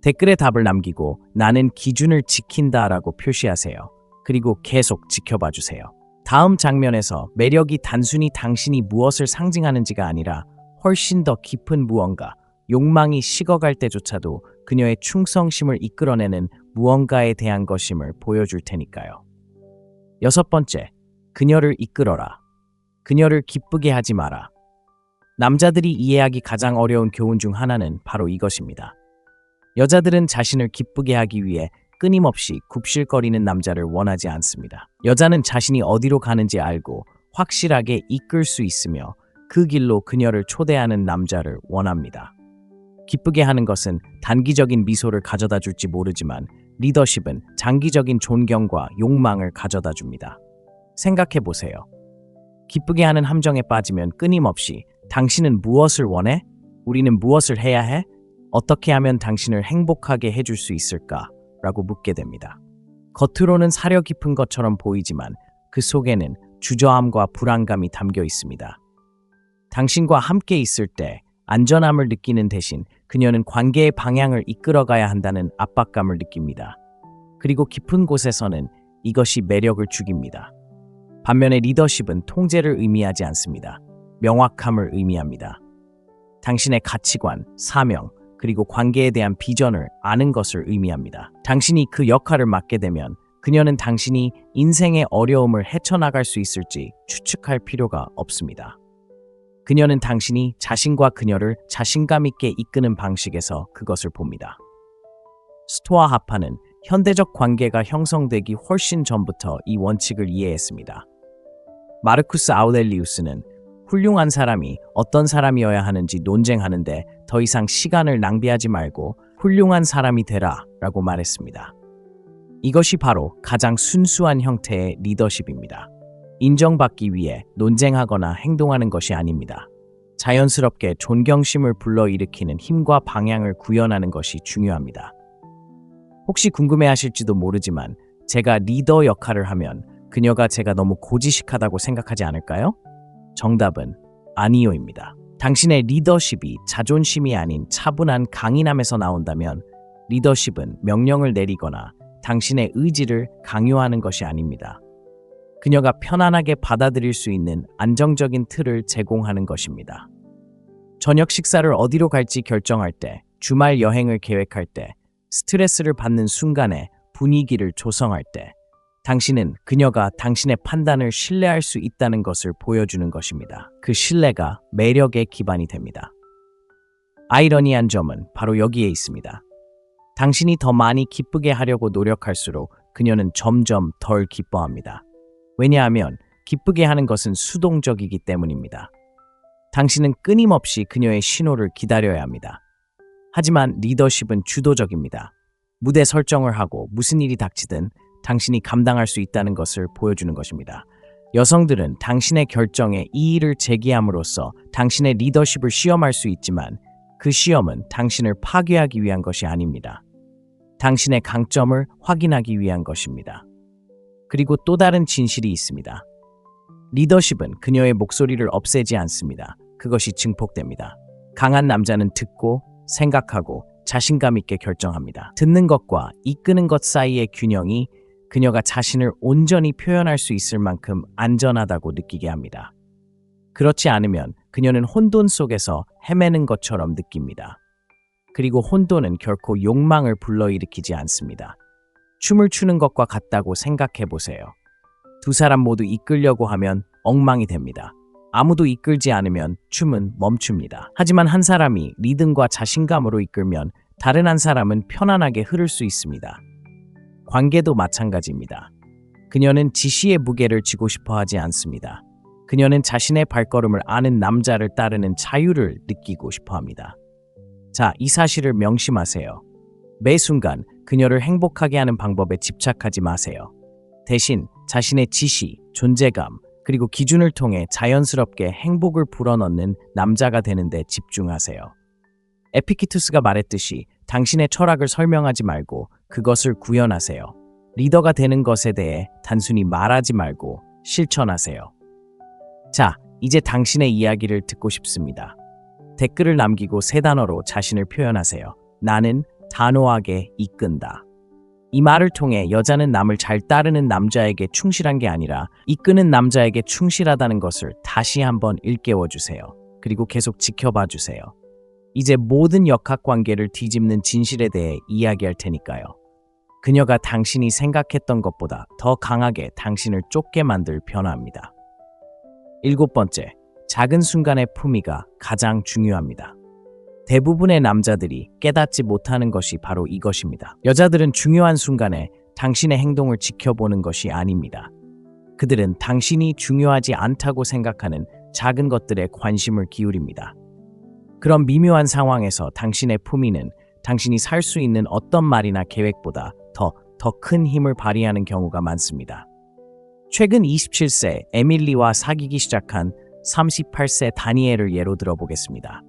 댓글에 답을 남기고 나는 기준을 지킨다라고 표시하세요. 그리고 계속 지켜봐 주세요. 다음 장면에서 매력이 단순히 당신이 무엇을 상징하는지가 아니라 훨씬 더 깊은 무언가, 욕망이 식어갈 때조차도 그녀의 충성심을 이끌어내는 무언가에 대한 것임을 보여줄 테니까요. 6번째, 그녀를 이끌어라. 그녀를 기쁘게 하지 마라. 남자들이 이해하기 가장 어려운 교훈 중 하나는 바로 이것입니다. 여자들은 자신을 기쁘게 하기 위해 끊임없이 굽실거리는 남자를 원하지 않습니다. 여자는 자신이 어디로 가는지 알고 확실하게 이끌 수 있으며 그 길로 그녀를 초대하는 남자를 원합니다. 기쁘게 하는 것은 단기적인 미소를 가져다 줄지 모르지만 리더십은 장기적인 존경과 욕망을 가져다 줍니다. 생각해 보세요. 기쁘게 하는 함정에 빠지면 끊임없이 당신은 무엇을 원해? 우리는 무엇을 해야 해? 어떻게 하면 당신을 행복하게 해줄 수 있을까? 라고 묻게 됩니다. 겉으로는 사려 깊은 것처럼 보이지만 그 속에는 주저함과 불안감이 담겨 있습니다. 당신과 함께 있을 때 안전함을 느끼는 대신 그녀는 관계의 방향을 이끌어가야 한다는 압박감을 느낍니다. 그리고 깊은 곳에서는 이것이 매력을 죽입니다. 반면에 리더십은 통제를 의미하지 않습니다. 명확함을 의미합니다. 당신의 가치관, 사명, 그리고 관계에 대한 비전을 아는 것을 의미합니다. 당신이 그 역할을 맡게 되면 그녀는 당신이 인생의 어려움을 헤쳐나갈 수 있을지 추측할 필요가 없습니다. 그녀는 당신이 자신과 그녀를 자신감 있게 이끄는 방식에서 그것을 봅니다. 스토아 하파는 현대적 관계가 형성되기 훨씬 전부터 이 원칙을 이해했습니다. 마르쿠스 아우렐리우스는 훌륭한 사람이 어떤 사람이어야 하는지 논쟁하는데 더 이상 시간을 낭비하지 말고 훌륭한 사람이 되라 라고 말했습니다. 이것이 바로 가장 순수한 형태의 리더십입니다. 인정받기 위해 논쟁하거나 행동하는 것이 아닙니다. 자연스럽게 존경심을 불러일으키는 힘과 방향을 구현하는 것이 중요합니다. 혹시 궁금해하실지도 모르지만 제가 리더 역할을 하면 그녀가 제가 너무 고지식하다고 생각하지 않을까요? 정답은 아니요입니다. 당신의 리더십이 자존심이 아닌 차분한 강인함에서 나온다면 리더십은 명령을 내리거나 당신의 의지를 강요하는 것이 아닙니다. 그녀가 편안하게 받아들일 수 있는 안정적인 틀을 제공하는 것입니다. 저녁 식사를 어디로 갈지 결정할 때, 주말 여행을 계획할 때, 스트레스를 받는 순간에 분위기를 조성할 때 당신은 그녀가 당신의 판단을 신뢰할 수 있다는 것을 보여주는 것입니다. 그 신뢰가 매력의 기반이 됩니다. 아이러니한 점은 바로 여기에 있습니다. 당신이 더 많이 기쁘게 하려고 노력할수록 그녀는 점점 덜 기뻐합니다. 왜냐하면 기쁘게 하는 것은 수동적이기 때문입니다. 당신은 끊임없이 그녀의 신호를 기다려야 합니다. 하지만 리더십은 주도적입니다. 무대 설정을 하고 무슨 일이 닥치든 당신이 감당할 수 있다는 것을 보여주는 것입니다. 여성들은 당신의 결정에 이의를 제기함으로써 당신의 리더십을 시험할 수 있지만 그 시험은 당신을 파괴하기 위한 것이 아닙니다. 당신의 강점을 확인하기 위한 것입니다. 그리고 또 다른 진실이 있습니다. 리더십은 그녀의 목소리를 없애지 않습니다. 그것이 증폭됩니다. 강한 남자는 듣고 생각하고 자신감 있게 결정합니다. 듣는 것과 이끄는 것 사이의 균형이 그녀가 자신을 온전히 표현할 수 있을 만큼 안전하다고 느끼게 합니다. 그렇지 않으면 그녀는 혼돈 속에서 헤매는 것처럼 느낍니다. 그리고 혼돈은 결코 욕망을 불러일으키지 않습니다. 춤을 추는 것과 같다고 생각해 보세요. 두 사람 모두 이끌려고 하면 엉망이 됩니다. 아무도 이끌지 않으면 춤은 멈춥니다. 하지만 한 사람이 리듬과 자신감으로 이끌면 다른 한 사람은 편안하게 흐를 수 있습니다. 관계도 마찬가지입니다. 그녀는 지시의 무게를 지고 싶어 하지 않습니다. 그녀는 자신의 발걸음을 아는 남자를 따르는 자유를 느끼고 싶어 합니다. 자, 이 사실을 명심하세요. 매 순간 그녀를 행복하게 하는 방법에 집착하지 마세요. 대신 자신의 지시, 존재감, 그리고 기준을 통해 자연스럽게 행복을 불어넣는 남자가 되는 데 집중하세요. 에피키투스가 말했듯이 당신의 철학을 설명하지 말고 그것을 구현하세요. 리더가 되는 것에 대해 단순히 말하지 말고 실천하세요. 자, 이제 당신의 이야기를 듣고 싶습니다. 댓글을 남기고 3단어로 자신을 표현하세요. 나는 단호하게 이끈다. 이 말을 통해 여자는 남을 잘 따르는 남자에게 충실한 게 아니라 이끄는 남자에게 충실하다는 것을 다시 한번 일깨워 주세요. 그리고 계속 지켜봐 주세요. 이제 모든 역학관계를 뒤집는 진실에 대해 이야기할 테니까요. 그녀가 당신이 생각했던 것보다 더 강하게 당신을 쫓게 만들 변화입니다. 7번째, 작은 순간의 품위가 가장 중요합니다. 대부분의 남자들이 깨닫지 못하는 것이 바로 이것입니다. 여자들은 중요한 순간에 당신의 행동을 지켜보는 것이 아닙니다. 그들은 당신이 중요하지 않다고 생각하는 작은 것들에 관심을 기울입니다. 그런 미묘한 상황에서 당신의 품위는 당신이 살 수 있는 어떤 말이나 계획보다 더 큰 힘을 발휘하는 경우가 많습니다. 최근 27세 에밀리와 사귀기 시작한 38세 다니엘을 예로 들어보겠습니다.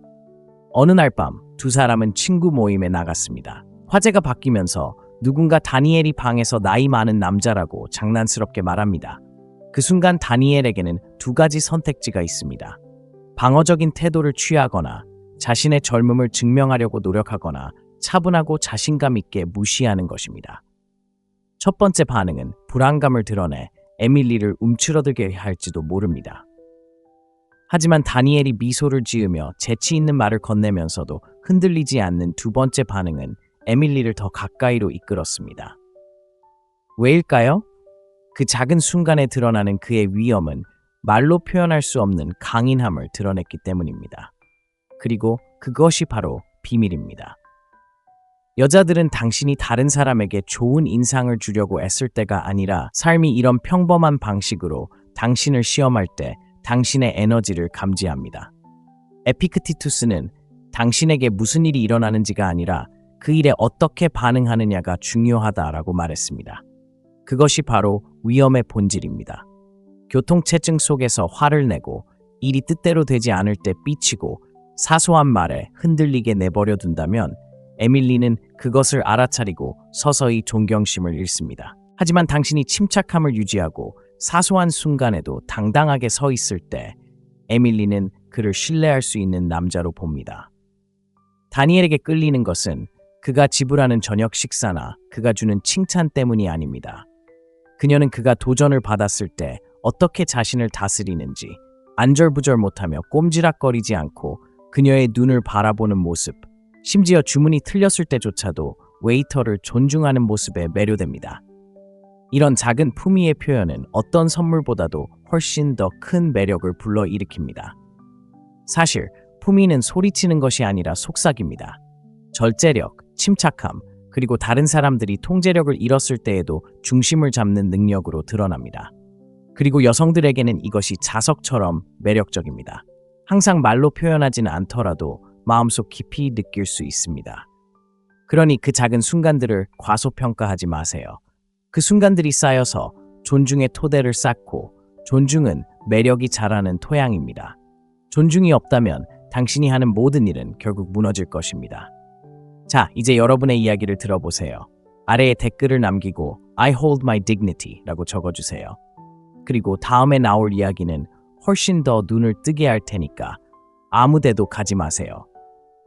어느 날 밤 두 사람은 친구 모임에 나갔습니다. 화제가 바뀌면서 누군가 다니엘이 방에서 나이 많은 남자라고 장난스럽게 말합니다. 그 순간 다니엘에게는 2가지 선택지가 있습니다. 방어적인 태도를 취하거나 자신의 젊음을 증명하려고 노력하거나 차분하고 자신감 있게 무시하는 것입니다. 첫 번째 반응은 불안감을 드러내 에밀리를 움츠러들게 할지도 모릅니다. 하지만 다니엘이 미소를 지으며 재치 있는 말을 건네면서도 흔들리지 않는 2번째 반응은 에밀리를 더 가까이로 이끌었습니다. 왜일까요? 그 작은 순간에 드러나는 그의 위엄은 말로 표현할 수 없는 강인함을 드러냈기 때문입니다. 그리고 그것이 바로 비밀입니다. 여자들은 당신이 다른 사람에게 좋은 인상을 주려고 애쓸 때가 아니라 삶이 이런 평범한 방식으로 당신을 시험할 때 당신의 에너지를 감지합니다. 에피크티투스는 당신에게 무슨 일이 일어나는지가 아니라 그 일에 어떻게 반응하느냐가 중요하다라고 말했습니다. 그것이 바로 위엄의 본질입니다. 교통체증 속에서 화를 내고 일이 뜻대로 되지 않을 때 삐치고 사소한 말에 흔들리게 내버려 둔다면 에밀리는 그것을 알아차리고 서서히 존경심을 잃습니다. 하지만 당신이 침착함을 유지하고 사소한 순간에도 당당하게 서 있을 때 에밀리는 그를 신뢰할 수 있는 남자로 봅니다. 다니엘에게 끌리는 것은 그가 지불하는 저녁 식사나 그가 주는 칭찬 때문이 아닙니다. 그녀는 그가 도전을 받았을 때 어떻게 자신을 다스리는지, 안절부절 못하며 꼼지락거리지 않고 그녀의 눈을 바라보는 모습, 심지어 주문이 틀렸을 때조차도 웨이터를 존중하는 모습에 매료됩니다. 이런 작은 품위의 표현은 어떤 선물보다도 훨씬 더 큰 매력을 불러일으킵니다. 사실 품위는 소리치는 것이 아니라 속삭입니다. 절제력, 침착함, 그리고 다른 사람들이 통제력을 잃었을 때에도 중심을 잡는 능력으로 드러납니다. 그리고 여성들에게는 이것이 자석처럼 매력적입니다. 항상 말로 표현하지는 않더라도 마음속 깊이 느낄 수 있습니다. 그러니 그 작은 순간들을 과소평가하지 마세요. 그 순간들이 쌓여서 존중의 토대를 쌓고, 존중은 매력이 자라는 토양입니다. 존중이 없다면 당신이 하는 모든 일은 결국 무너질 것입니다. 자, 이제 여러분의 이야기를 들어보세요. 아래에 댓글을 남기고 I hold my dignity 라고 적어주세요. 그리고 다음에 나올 이야기는 훨씬 더 눈을 뜨게 할 테니까 아무데도 가지 마세요.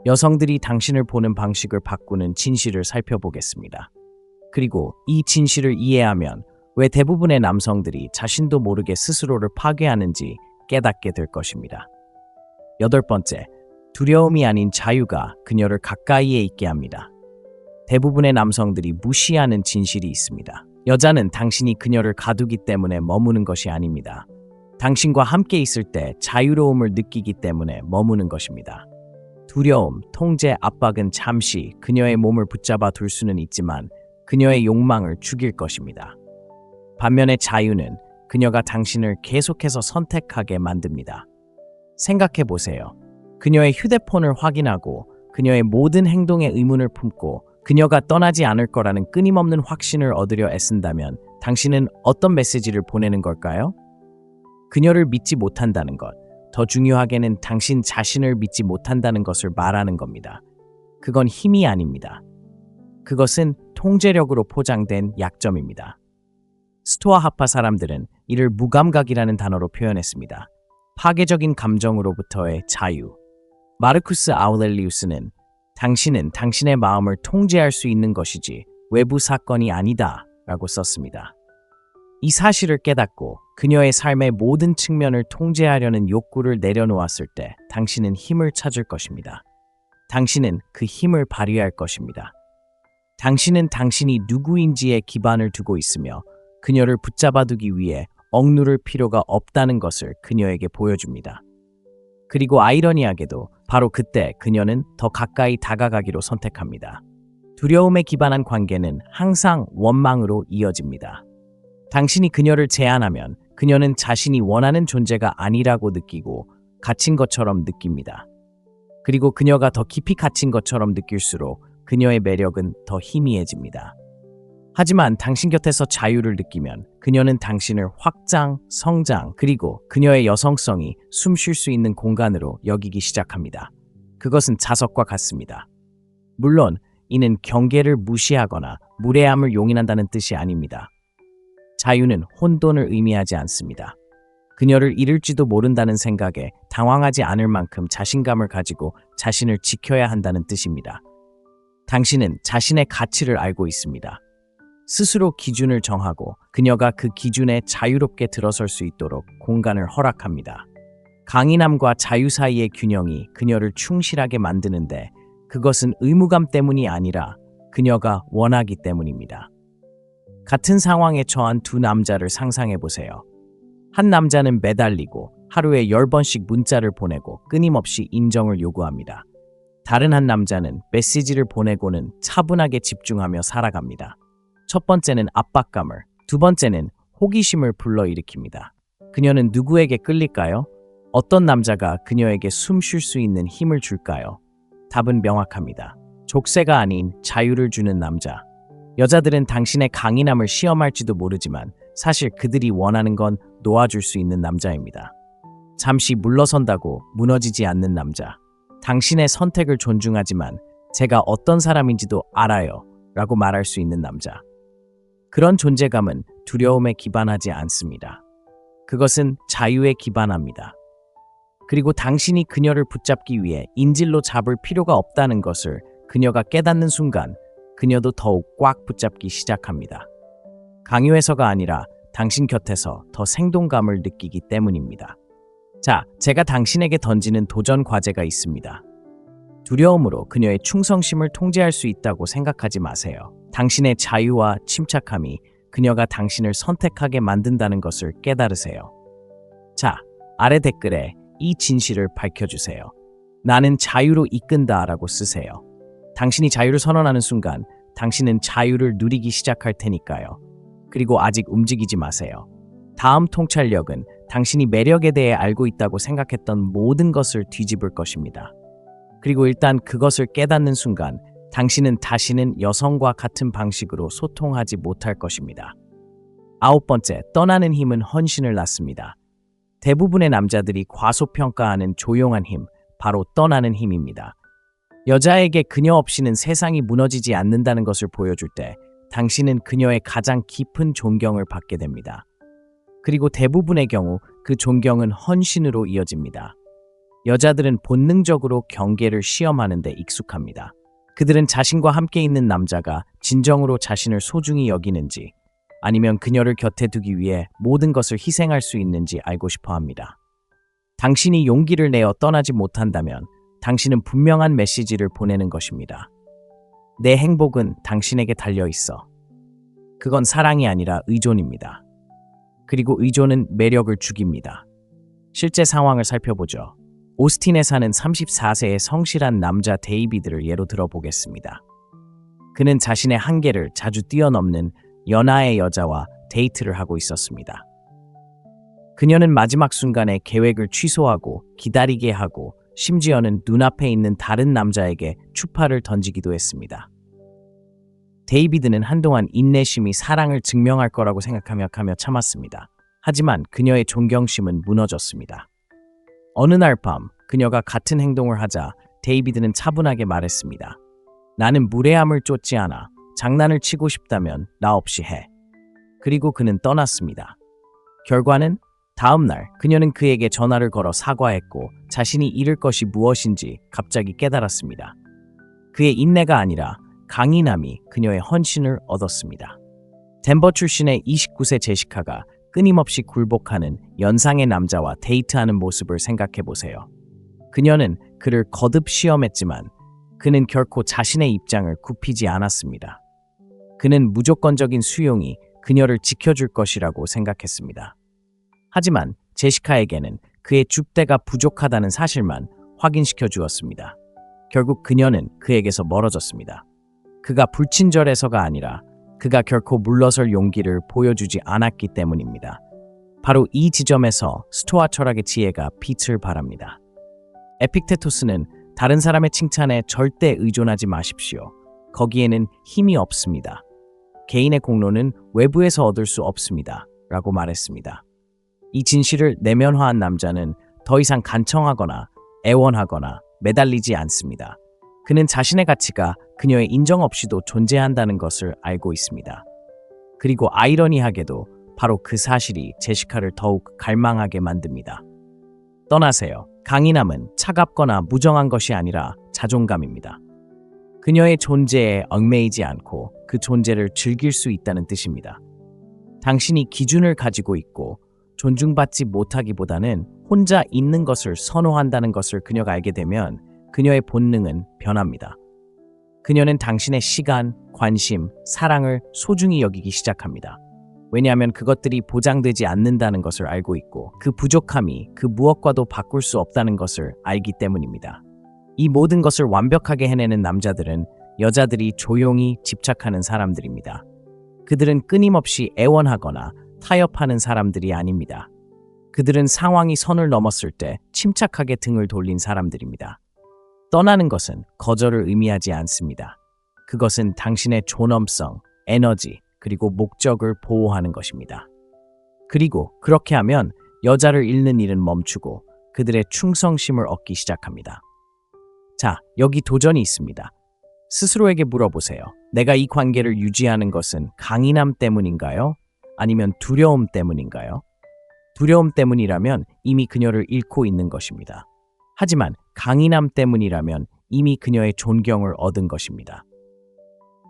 여성들이 당신을 보는 방식을 바꾸는 진실을 살펴보겠습니다. 그리고 이 진실을 이해하면 왜 대부분의 남성들이 자신도 모르게 스스로를 파괴하는지 깨닫게 될 것입니다. 8번째, 두려움이 아닌 자유가 그녀를 가까이에 있게 합니다. 대부분의 남성들이 무시하는 진실이 있습니다. 여자는 당신이 그녀를 가두기 때문에 머무는 것이 아닙니다. 당신과 함께 있을 때 자유로움을 느끼기 때문에 머무는 것입니다. 두려움, 통제, 압박은 잠시 그녀의 몸을 붙잡아 둘 수는 있지만 그녀의 욕망을 죽일 것입니다. 반면에 자유는 그녀가 당신을 계속해서 선택하게 만듭니다. 생각해 보세요. 그녀의 휴대폰을 확인하고 그녀의 모든 행동에 의문을 품고 그녀가 떠나지 않을 거라는 끊임없는 확신을 얻으려 애쓴다면 당신은 어떤 메시지를 보내는 걸까요? 그녀를 믿지 못한다는 것, 더 중요하게는 당신 자신을 믿지 못한다는 것을 말하는 겁니다. 그건 힘이 아닙니다. 그것은 통제력으로 포장된 약점입니다. 스토아하파 사람들은 이를 무감각이라는 단어로 표현했습니다. 파괴적인 감정으로부터의 자유. 마르쿠스 아우렐리우스는 당신은 당신의 마음을 통제할 수 있는 것이지 외부 사건이 아니다 라고 썼습니다. 이 사실을 깨닫고 그녀의 삶의 모든 측면을 통제하려는 욕구를 내려놓았을 때 당신은 힘을 찾을 것입니다. 당신은 그 힘을 발휘할 것입니다. 당신은 당신이 누구인지에 기반을 두고 있으며 그녀를 붙잡아두기 위해 억누를 필요가 없다는 것을 그녀에게 보여줍니다. 그리고 아이러니하게도 바로 그때 그녀는 더 가까이 다가가기로 선택합니다. 두려움에 기반한 관계는 항상 원망으로 이어집니다. 당신이 그녀를 제한하면 그녀는 자신이 원하는 존재가 아니라고 느끼고 갇힌 것처럼 느낍니다. 그리고 그녀가 더 깊이 갇힌 것처럼 느낄수록 그녀의 매력은 더 희미해집니다. 하지만 당신 곁에서 자유를 느끼면 그녀는 당신을 확장, 성장, 그리고 그녀의 여성성이 숨 쉴 수 있는 공간으로 여기기 시작합니다. 그것은 자석과 같습니다. 물론 이는 경계를 무시하거나 무례함을 용인한다는 뜻이 아닙니다. 자유는 혼돈을 의미하지 않습니다. 그녀를 잃을지도 모른다는 생각에 당황하지 않을 만큼 자신감을 가지고 자신을 지켜야 한다는 뜻입니다. 당신은 자신의 가치를 알고 있습니다. 스스로 기준을 정하고 그녀가 그 기준에 자유롭게 들어설 수 있도록 공간을 허락합니다. 강인함과 자유 사이의 균형이 그녀를 충실하게 만드는데 그것은 의무감 때문이 아니라 그녀가 원하기 때문입니다. 같은 상황에 처한 두 남자를 상상해 보세요. 한 남자는 매달리고 하루에 10번씩 문자를 보내고 끊임없이 인정을 요구합니다. 다른 한 남자는 메시지를 보내고는 차분하게 집중하며 살아갑니다. 첫 번째는 압박감을, 두 번째는 호기심을 불러일으킵니다. 그녀는 누구에게 끌릴까요? 어떤 남자가 그녀에게 숨 쉴 수 있는 힘을 줄까요? 답은 명확합니다. 족쇄가 아닌 자유를 주는 남자. 여자들은 당신의 강인함을 시험할지도 모르지만 사실 그들이 원하는 건 놓아줄 수 있는 남자입니다. 잠시 물러선다고 무너지지 않는 남자. 당신의 선택을 존중하지만 제가 어떤 사람인지도 알아요 라고 말할 수 있는 남자. 그런 존재감은 두려움에 기반하지 않습니다. 그것은 자유에 기반합니다. 그리고 당신이 그녀를 붙잡기 위해 인질로 잡을 필요가 없다는 것을 그녀가 깨닫는 순간 그녀도 더욱 꽉 붙잡기 시작합니다. 강요해서가 아니라 당신 곁에서 더 생동감을 느끼기 때문입니다. 자, 제가 당신에게 던지는 도전 과제가 있습니다. 두려움으로 그녀의 충성심을 통제할 수 있다고 생각하지 마세요. 당신의 자유와 침착함이 그녀가 당신을 선택하게 만든다는 것을 깨달으세요. 자, 아래 댓글에 이 진실을 밝혀주세요. 나는 자유로 이끈다 라고 쓰세요. 당신이 자유를 선언하는 순간 당신은 자유를 누리기 시작할 테니까요. 그리고 아직 움직이지 마세요. 다음 통찰력은 당신이 매력에 대해 알고 있다고 생각했던 모든 것을 뒤집을 것입니다. 그리고 일단 그것을 깨닫는 순간 당신은 다시는 여성과 같은 방식으로 소통하지 못할 것입니다. 9번째, 떠나는 힘은 헌신을 낳습니다. 대부분의 남자들이 과소평가하는 조용한 힘, 바로 떠나는 힘입니다. 여자에게 그녀 없이는 세상이 무너지지 않는다는 것을 보여줄 때 당신은 그녀의 가장 깊은 존경을 받게 됩니다. 그리고 대부분의 경우 그 존경은 헌신으로 이어집니다. 여자들은 본능적으로 경계를 시험하는 데 익숙합니다. 그들은 자신과 함께 있는 남자가 진정으로 자신을 소중히 여기는지 아니면 그녀를 곁에 두기 위해 모든 것을 희생할 수 있는지 알고 싶어 합니다. 당신이 용기를 내어 떠나지 못한다면 당신은 분명한 메시지를 보내는 것입니다. 내 행복은 당신에게 달려 있어. 그건 사랑이 아니라 의존입니다. 그리고 의존은 매력을 죽입니다. 실제 상황을 살펴보죠. 오스틴에 사는 34세의 성실한 남자 데이비드를 예로 들어보겠습니다. 그는 자신의 한계를 자주 뛰어넘는 연하의 여자와 데이트를 하고 있었습니다. 그녀는 마지막 순간에 계획을 취소하고 기다리게 하고 심지어는 눈앞에 있는 다른 남자에게 추파를 던지기도 했습니다. 데이비드는 한동안 인내심이 사랑을 증명할 거라고 생각하며 참았습니다. 하지만 그녀의 존경심은 무너졌습니다. 어느 날 밤 그녀가 같은 행동을 하자 데이비드는 차분하게 말했습니다. 나는 무례함을 쫓지 않아. 장난을 치고 싶다면 나 없이 해. 그리고 그는 떠났습니다. 결과는 다음 날 그녀는 그에게 전화를 걸어 사과했고 자신이 잃을 것이 무엇인지 갑자기 깨달았습니다. 그의 인내가 아니라 강인함이 그녀의 헌신을 얻었습니다. 덴버 출신의 29세 제시카가 끊임없이 굴복하는 연상의 남자와 데이트하는 모습을 생각해 보세요. 그녀는 그를 거듭 시험했지만 그는 결코 자신의 입장을 굽히지 않았습니다. 그는 무조건적인 수용이 그녀를 지켜줄 것이라고 생각했습니다. 하지만 제시카에게는 그의 줏대가 부족하다는 사실만 확인시켜 주었습니다. 결국 그녀는 그에게서 멀어졌습니다. 그가 불친절해서가 아니라 그가 결코 물러설 용기를 보여주지 않았기 때문입니다. 바로 이 지점에서 스토아 철학의 지혜가 빛을 발합니다. 에픽테토스는 다른 사람의 칭찬에 절대 의존하지 마십시오. 거기에는 힘이 없습니다. 개인의 공로는 외부에서 얻을 수 없습니다. 라고 말했습니다. 이 진실을 내면화한 남자는 더 이상 간청하거나 애원하거나 매달리지 않습니다. 그는 자신의 가치가 그녀의 인정 없이도 존재한다는 것을 알고 있습니다. 그리고 아이러니하게도 바로 그 사실이 제시카를 더욱 갈망하게 만듭니다. 떠나세요. 강인함은 차갑거나 무정한 것이 아니라 자존감입니다. 그녀의 존재에 얽매이지 않고 그 존재를 즐길 수 있다는 뜻입니다. 당신이 기준을 가지고 있고 존중받지 못하기보다는 혼자 있는 것을 선호한다는 것을 그녀가 알게 되면 그녀의 본능은 변합니다. 그녀는 당신의 시간, 관심, 사랑을 소중히 여기기 시작합니다. 왜냐하면 그것들이 보장되지 않는다는 것을 알고 있고 그 부족함이 그 무엇과도 바꿀 수 없다는 것을 알기 때문입니다. 이 모든 것을 완벽하게 해내는 남자들은 여자들이 조용히 집착하는 사람들입니다. 그들은 끊임없이 애원하거나 타협하는 사람들이 아닙니다. 그들은 상황이 선을 넘었을 때 침착하게 등을 돌린 사람들입니다. 떠나는 것은 거절을 의미하지 않습니다. 그것은 당신의 존엄성, 에너지, 그리고 목적을 보호하는 것입니다. 그리고 그렇게 하면 여자를 잃는 일은 멈추고 그들의 충성심을 얻기 시작합니다. 자, 여기 도전이 있습니다. 스스로에게 물어보세요. 내가 이 관계를 유지하는 것은 강인함 때문인가요? 아니면 두려움 때문인가요? 두려움 때문이라면 이미 그녀를 잃고 있는 것입니다. 하지만 강인함 때문이라면 이미 그녀의 존경을 얻은 것입니다.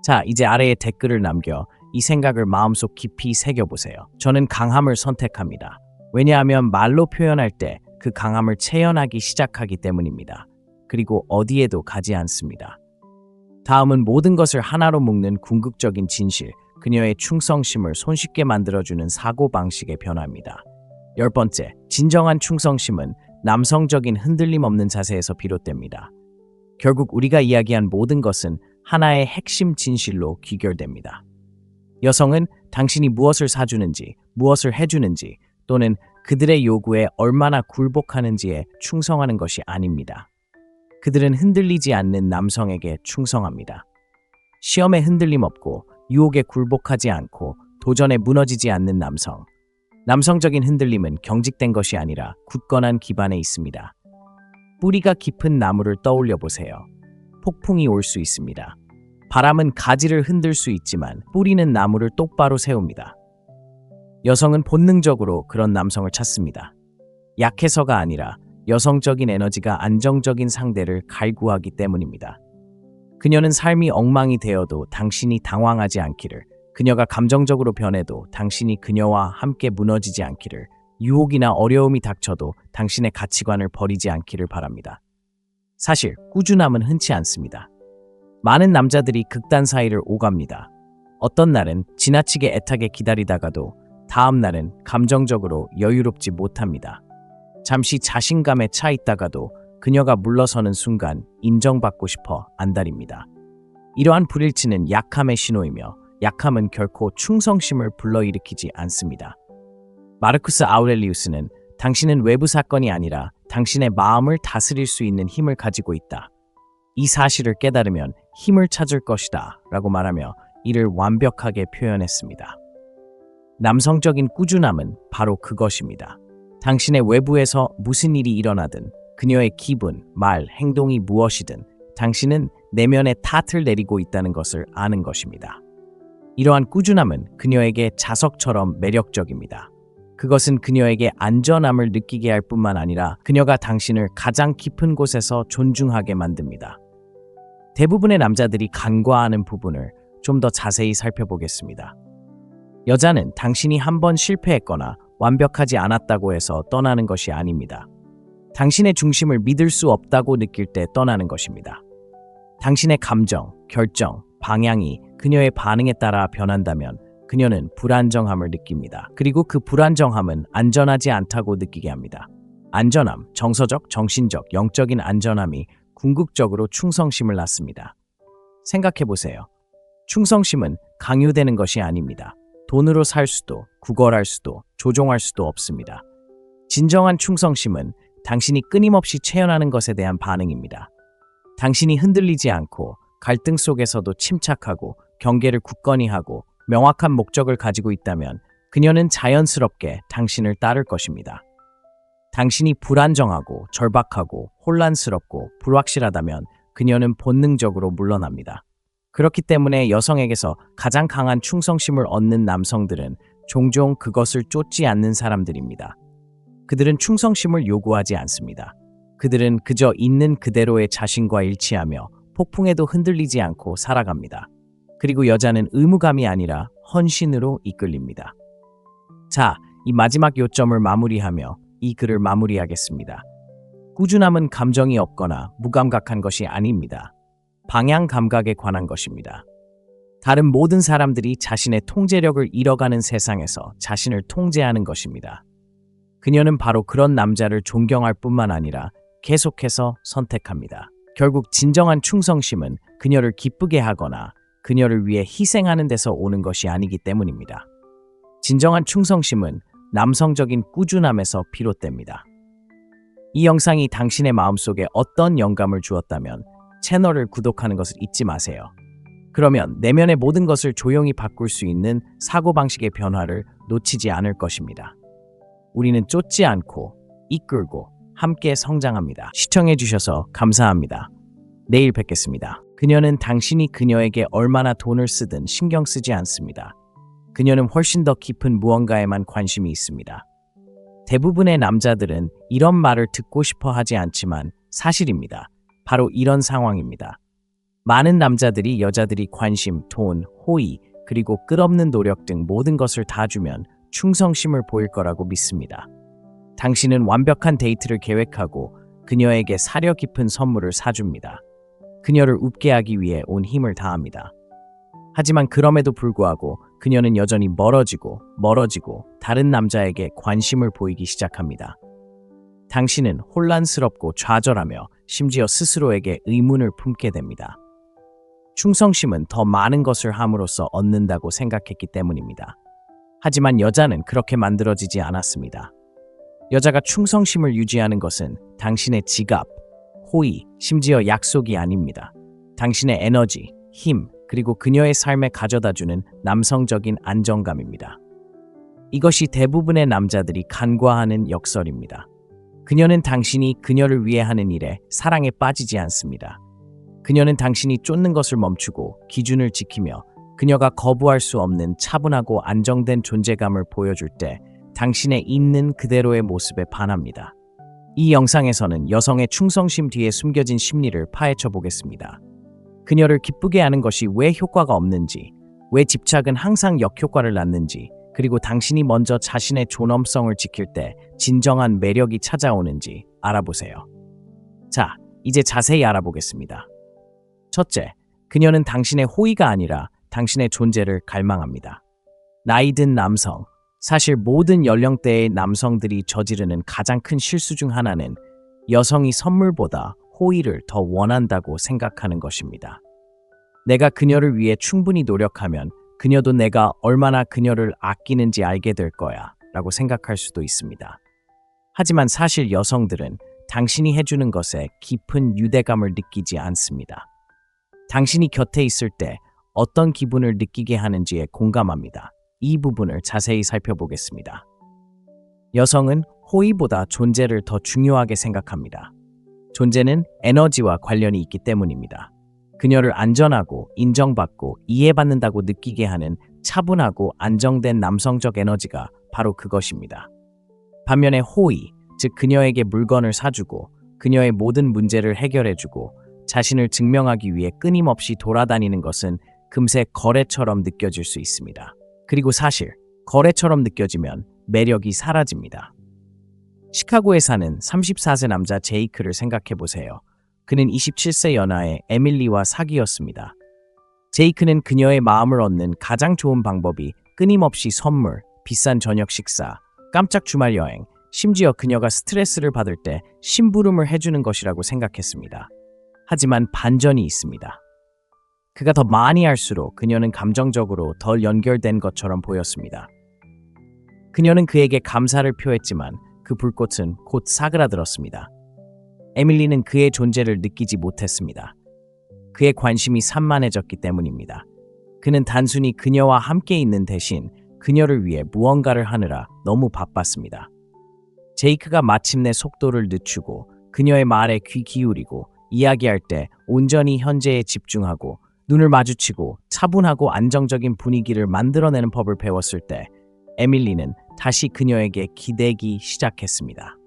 자, 이제 아래에 댓글을 남겨 이 생각을 마음속 깊이 새겨보세요. 저는 강함을 선택합니다. 왜냐하면 말로 표현할 때 그 강함을 체현하기 시작하기 때문입니다. 그리고 어디에도 가지 않습니다. 다음은 모든 것을 하나로 묶는 궁극적인 진실, 그녀의 충성심을 손쉽게 만들어주는 사고방식의 변화입니다. 10번째, 진정한 충성심은 남성적인 흔들림 없는 자세에서 비롯됩니다. 결국 우리가 이야기한 모든 것은 하나의 핵심 진실로 귀결됩니다. 여성은 당신이 무엇을 사주는지, 무엇을 해주는지, 또는 그들의 요구에 얼마나 굴복하는지에 충성하는 것이 아닙니다. 그들은 흔들리지 않는 남성에게 충성합니다. 시험에 흔들림 없고 유혹에 굴복하지 않고 도전에 무너지지 않는 남성. 남성적인 흔들림은 경직된 것이 아니라 굳건한 기반에 있습니다. 뿌리가 깊은 나무를 떠올려 보세요. 폭풍이 올 수 있습니다. 바람은 가지를 흔들 수 있지만 뿌리는 나무를 똑바로 세웁니다. 여성은 본능적으로 그런 남성을 찾습니다. 약해서가 아니라 여성적인 에너지가 안정적인 상대를 갈구하기 때문입니다. 그녀는 삶이 엉망이 되어도 당신이 당황하지 않기를, 그녀가 감정적으로 변해도 당신이 그녀와 함께 무너지지 않기를, 유혹이나 어려움이 닥쳐도 당신의 가치관을 버리지 않기를 바랍니다. 사실 꾸준함은 흔치 않습니다. 많은 남자들이 극단 사이를 오갑니다. 어떤 날은 지나치게 애타게 기다리다가도 다음 날은 감정적으로 여유롭지 못합니다. 잠시 자신감에 차 있다가도 그녀가 물러서는 순간 인정받고 싶어 안달입니다. 이러한 불일치는 약함의 신호이며 약함은 결코 충성심을 불러일으키지 않습니다. 마르쿠스 아우렐리우스는 당신은 외부 사건이 아니라 당신의 마음을 다스릴 수 있는 힘을 가지고 있다. 이 사실을 깨달으면 힘을 찾을 것이다 라고 말하며 이를 완벽하게 표현했습니다. 남성적인 꾸준함은 바로 그것입니다. 당신의 외부에서 무슨 일이 일어나든 그녀의 기분, 말, 행동이 무엇이든 당신은 내면에 탓을 내리고 있다는 것을 아는 것입니다. 이러한 꾸준함은 그녀에게 자석처럼 매력적입니다. 그것은 그녀에게 안전함을 느끼게 할 뿐만 아니라 그녀가 당신을 가장 깊은 곳에서 존중하게 만듭니다. 대부분의 남자들이 간과하는 부분을 좀 더 자세히 살펴보겠습니다. 여자는 당신이 한번 실패했거나 완벽하지 않았다고 해서 떠나는 것이 아닙니다. 당신의 중심을 믿을 수 없다고 느낄 때 떠나는 것입니다. 당신의 감정, 결정, 방향이 그녀의 반응에 따라 변한다면 그녀는 불안정함을 느낍니다. 그리고 그 불안정함은 안전하지 않다고 느끼게 합니다. 안전함, 정서적, 정신적, 영적인 안전함이 궁극적으로 충성심을 낳습니다. 생각해보세요. 충성심은 강요되는 것이 아닙니다. 돈으로 살 수도, 구걸할 수도, 조종할 수도 없습니다. 진정한 충성심은 당신이 끊임없이 체현하는 것에 대한 반응입니다. 당신이 흔들리지 않고 갈등 속에서도 침착하고 경계를 굳건히 하고 명확한 목적을 가지고 있다면 그녀는 자연스럽게 당신을 따를 것입니다. 당신이 불안정하고 절박하고 혼란스럽고 불확실하다면 그녀는 본능적으로 물러납니다. 그렇기 때문에 여성에게서 가장 강한 충성심을 얻는 남성들은 종종 그것을 쫓지 않는 사람들입니다. 그들은 충성심을 요구하지 않습니다. 그들은 그저 있는 그대로의 자신과 일치하며 폭풍에도 흔들리지 않고 살아갑니다. 그리고 여자는 의무감이 아니라 헌신으로 이끌립니다. 자, 이 마지막 요점을 마무리하며 이 글을 마무리하겠습니다. 꾸준함은 감정이 없거나 무감각한 것이 아닙니다. 방향 감각에 관한 것입니다. 다른 모든 사람들이 자신의 통제력을 잃어가는 세상에서 자신을 통제하는 것입니다. 그녀는 바로 그런 남자를 존경할 뿐만 아니라 계속해서 선택합니다. 결국 진정한 충성심은 그녀를 기쁘게 하거나 그녀를 위해 희생하는 데서 오는 것이 아니기 때문입니다. 진정한 충성심은 남성적인 꾸준함에서 비롯됩니다. 이 영상이 당신의 마음속에 어떤 영감을 주었다면 채널을 구독하는 것을 잊지 마세요. 그러면 내면의 모든 것을 조용히 바꿀 수 있는 사고방식의 변화를 놓치지 않을 것입니다. 우리는 쫓지 않고 이끌고 함께 성장합니다. 시청해주셔서 감사합니다. 내일 뵙겠습니다. 그녀는 당신이 그녀에게 얼마나 돈을 쓰든 신경 쓰지 않습니다. 그녀는 훨씬 더 깊은 무언가에만 관심이 있습니다. 대부분의 남자들은 이런 말을 듣고 싶어 하지 않지만 사실입니다. 바로 이런 상황입니다. 많은 남자들이 여자들이 관심, 돈, 호의, 그리고 끝없는 노력 등 모든 것을 다 주면 충성심을 보일 거라고 믿습니다. 당신은 완벽한 데이트를 계획하고 그녀에게 사려 깊은 선물을 사줍니다. 그녀를 웃게 하기 위해 온 힘을 다합니다. 하지만 그럼에도 불구하고 그녀는 여전히 멀어지고 다른 남자에게 관심을 보이기 시작합니다. 당신은 혼란스럽고 좌절하며 심지어 스스로에게 의문을 품게 됩니다. 충성심은 더 많은 것을 함으로써 얻는다고 생각했기 때문입니다. 하지만 여자는 그렇게 만들어지지 않았습니다. 여자가 충성심을 유지하는 것은 당신의 지갑, 호의, 심지어 약속이 아닙니다. 당신의 에너지, 힘, 그리고 그녀의 삶에 가져다주는 남성적인 안정감입니다. 이것이 대부분의 남자들이 간과하는 역설입니다. 그녀는 당신이 그녀를 위해 하는 일에 사랑에 빠지지 않습니다. 그녀는 당신이 쫓는 것을 멈추고 기준을 지키며 그녀가 거부할 수 없는 차분하고 안정된 존재감을 보여줄 때 당신의 있는 그대로의 모습에 반합니다. 이 영상에서는 여성의 충성심 뒤에 숨겨진 심리를 파헤쳐 보겠습니다. 그녀를 기쁘게 하는 것이 왜 효과가 없는지, 왜 집착은 항상 역효과를 낳는지, 그리고 당신이 먼저 자신의 존엄성을 지킬 때 진정한 매력이 찾아오는지 알아보세요. 자, 이제 자세히 알아보겠습니다. 첫째, 그녀는 당신의 호의가 아니라 당신의 존재를 갈망합니다. 나이 든 남성, 사실 모든 연령대의 남성들이 저지르는 가장 큰 실수 중 하나는 여성이 선물보다 호의를 더 원한다고 생각하는 것입니다. 내가 그녀를 위해 충분히 노력하면 그녀도 내가 얼마나 그녀를 아끼는지 알게 될 거야 라고 생각할 수도 있습니다. 하지만 사실 여성들은 당신이 해주는 것에 깊은 유대감을 느끼지 않습니다. 당신이 곁에 있을 때 어떤 기분을 느끼게 하는지에 공감합니다. 이 부분을 자세히 살펴보겠습니다. 여성은 호의보다 존재를 더 중요하게 생각합니다. 존재는 에너지와 관련이 있기 때문입니다. 그녀를 안전하고 인정받고 이해받는다고 느끼게 하는 차분하고 안정된 남성적 에너지가 바로 그것입니다. 반면에 호의, 즉 그녀에게 물건을 사주고 그녀의 모든 문제를 해결해주고 자신을 증명하기 위해 끊임없이 돌아다니는 것은 금세 거래처럼 느껴질 수 있습니다. 그리고 사실 거래처럼 느껴지면 매력이 사라집니다. 시카고에 사는 34세 남자 제이크를 생각해 보세요. 그는 27세 연하의 에밀리와 사귀었습니다. 제이크는 그녀의 마음을 얻는 가장 좋은 방법이 끊임없이 선물, 비싼 저녁 식사, 깜짝 주말 여행, 심지어 그녀가 스트레스를 받을 때 심부름을 해주는 것이라고 생각했습니다. 하지만 반전이 있습니다. 그가 더 많이 할수록 그녀는 감정적으로 덜 연결된 것처럼 보였습니다. 그녀는 그에게 감사를 표했지만 그 불꽃은 곧 사그라들었습니다. 에밀리는 그의 존재를 느끼지 못했습니다. 그의 관심이 산만해졌기 때문입니다. 그는 단순히 그녀와 함께 있는 대신 그녀를 위해 무언가를 하느라 너무 바빴습니다. 제이크가 마침내 속도를 늦추고 그녀의 말에 귀 기울이고 이야기할 때 온전히 현재에 집중하고 눈을 마주치고 차분하고 안정적인 분위기를 만들어내는 법을 배웠을 때 에밀리는 다시 그녀에게 기대기 시작했습니다.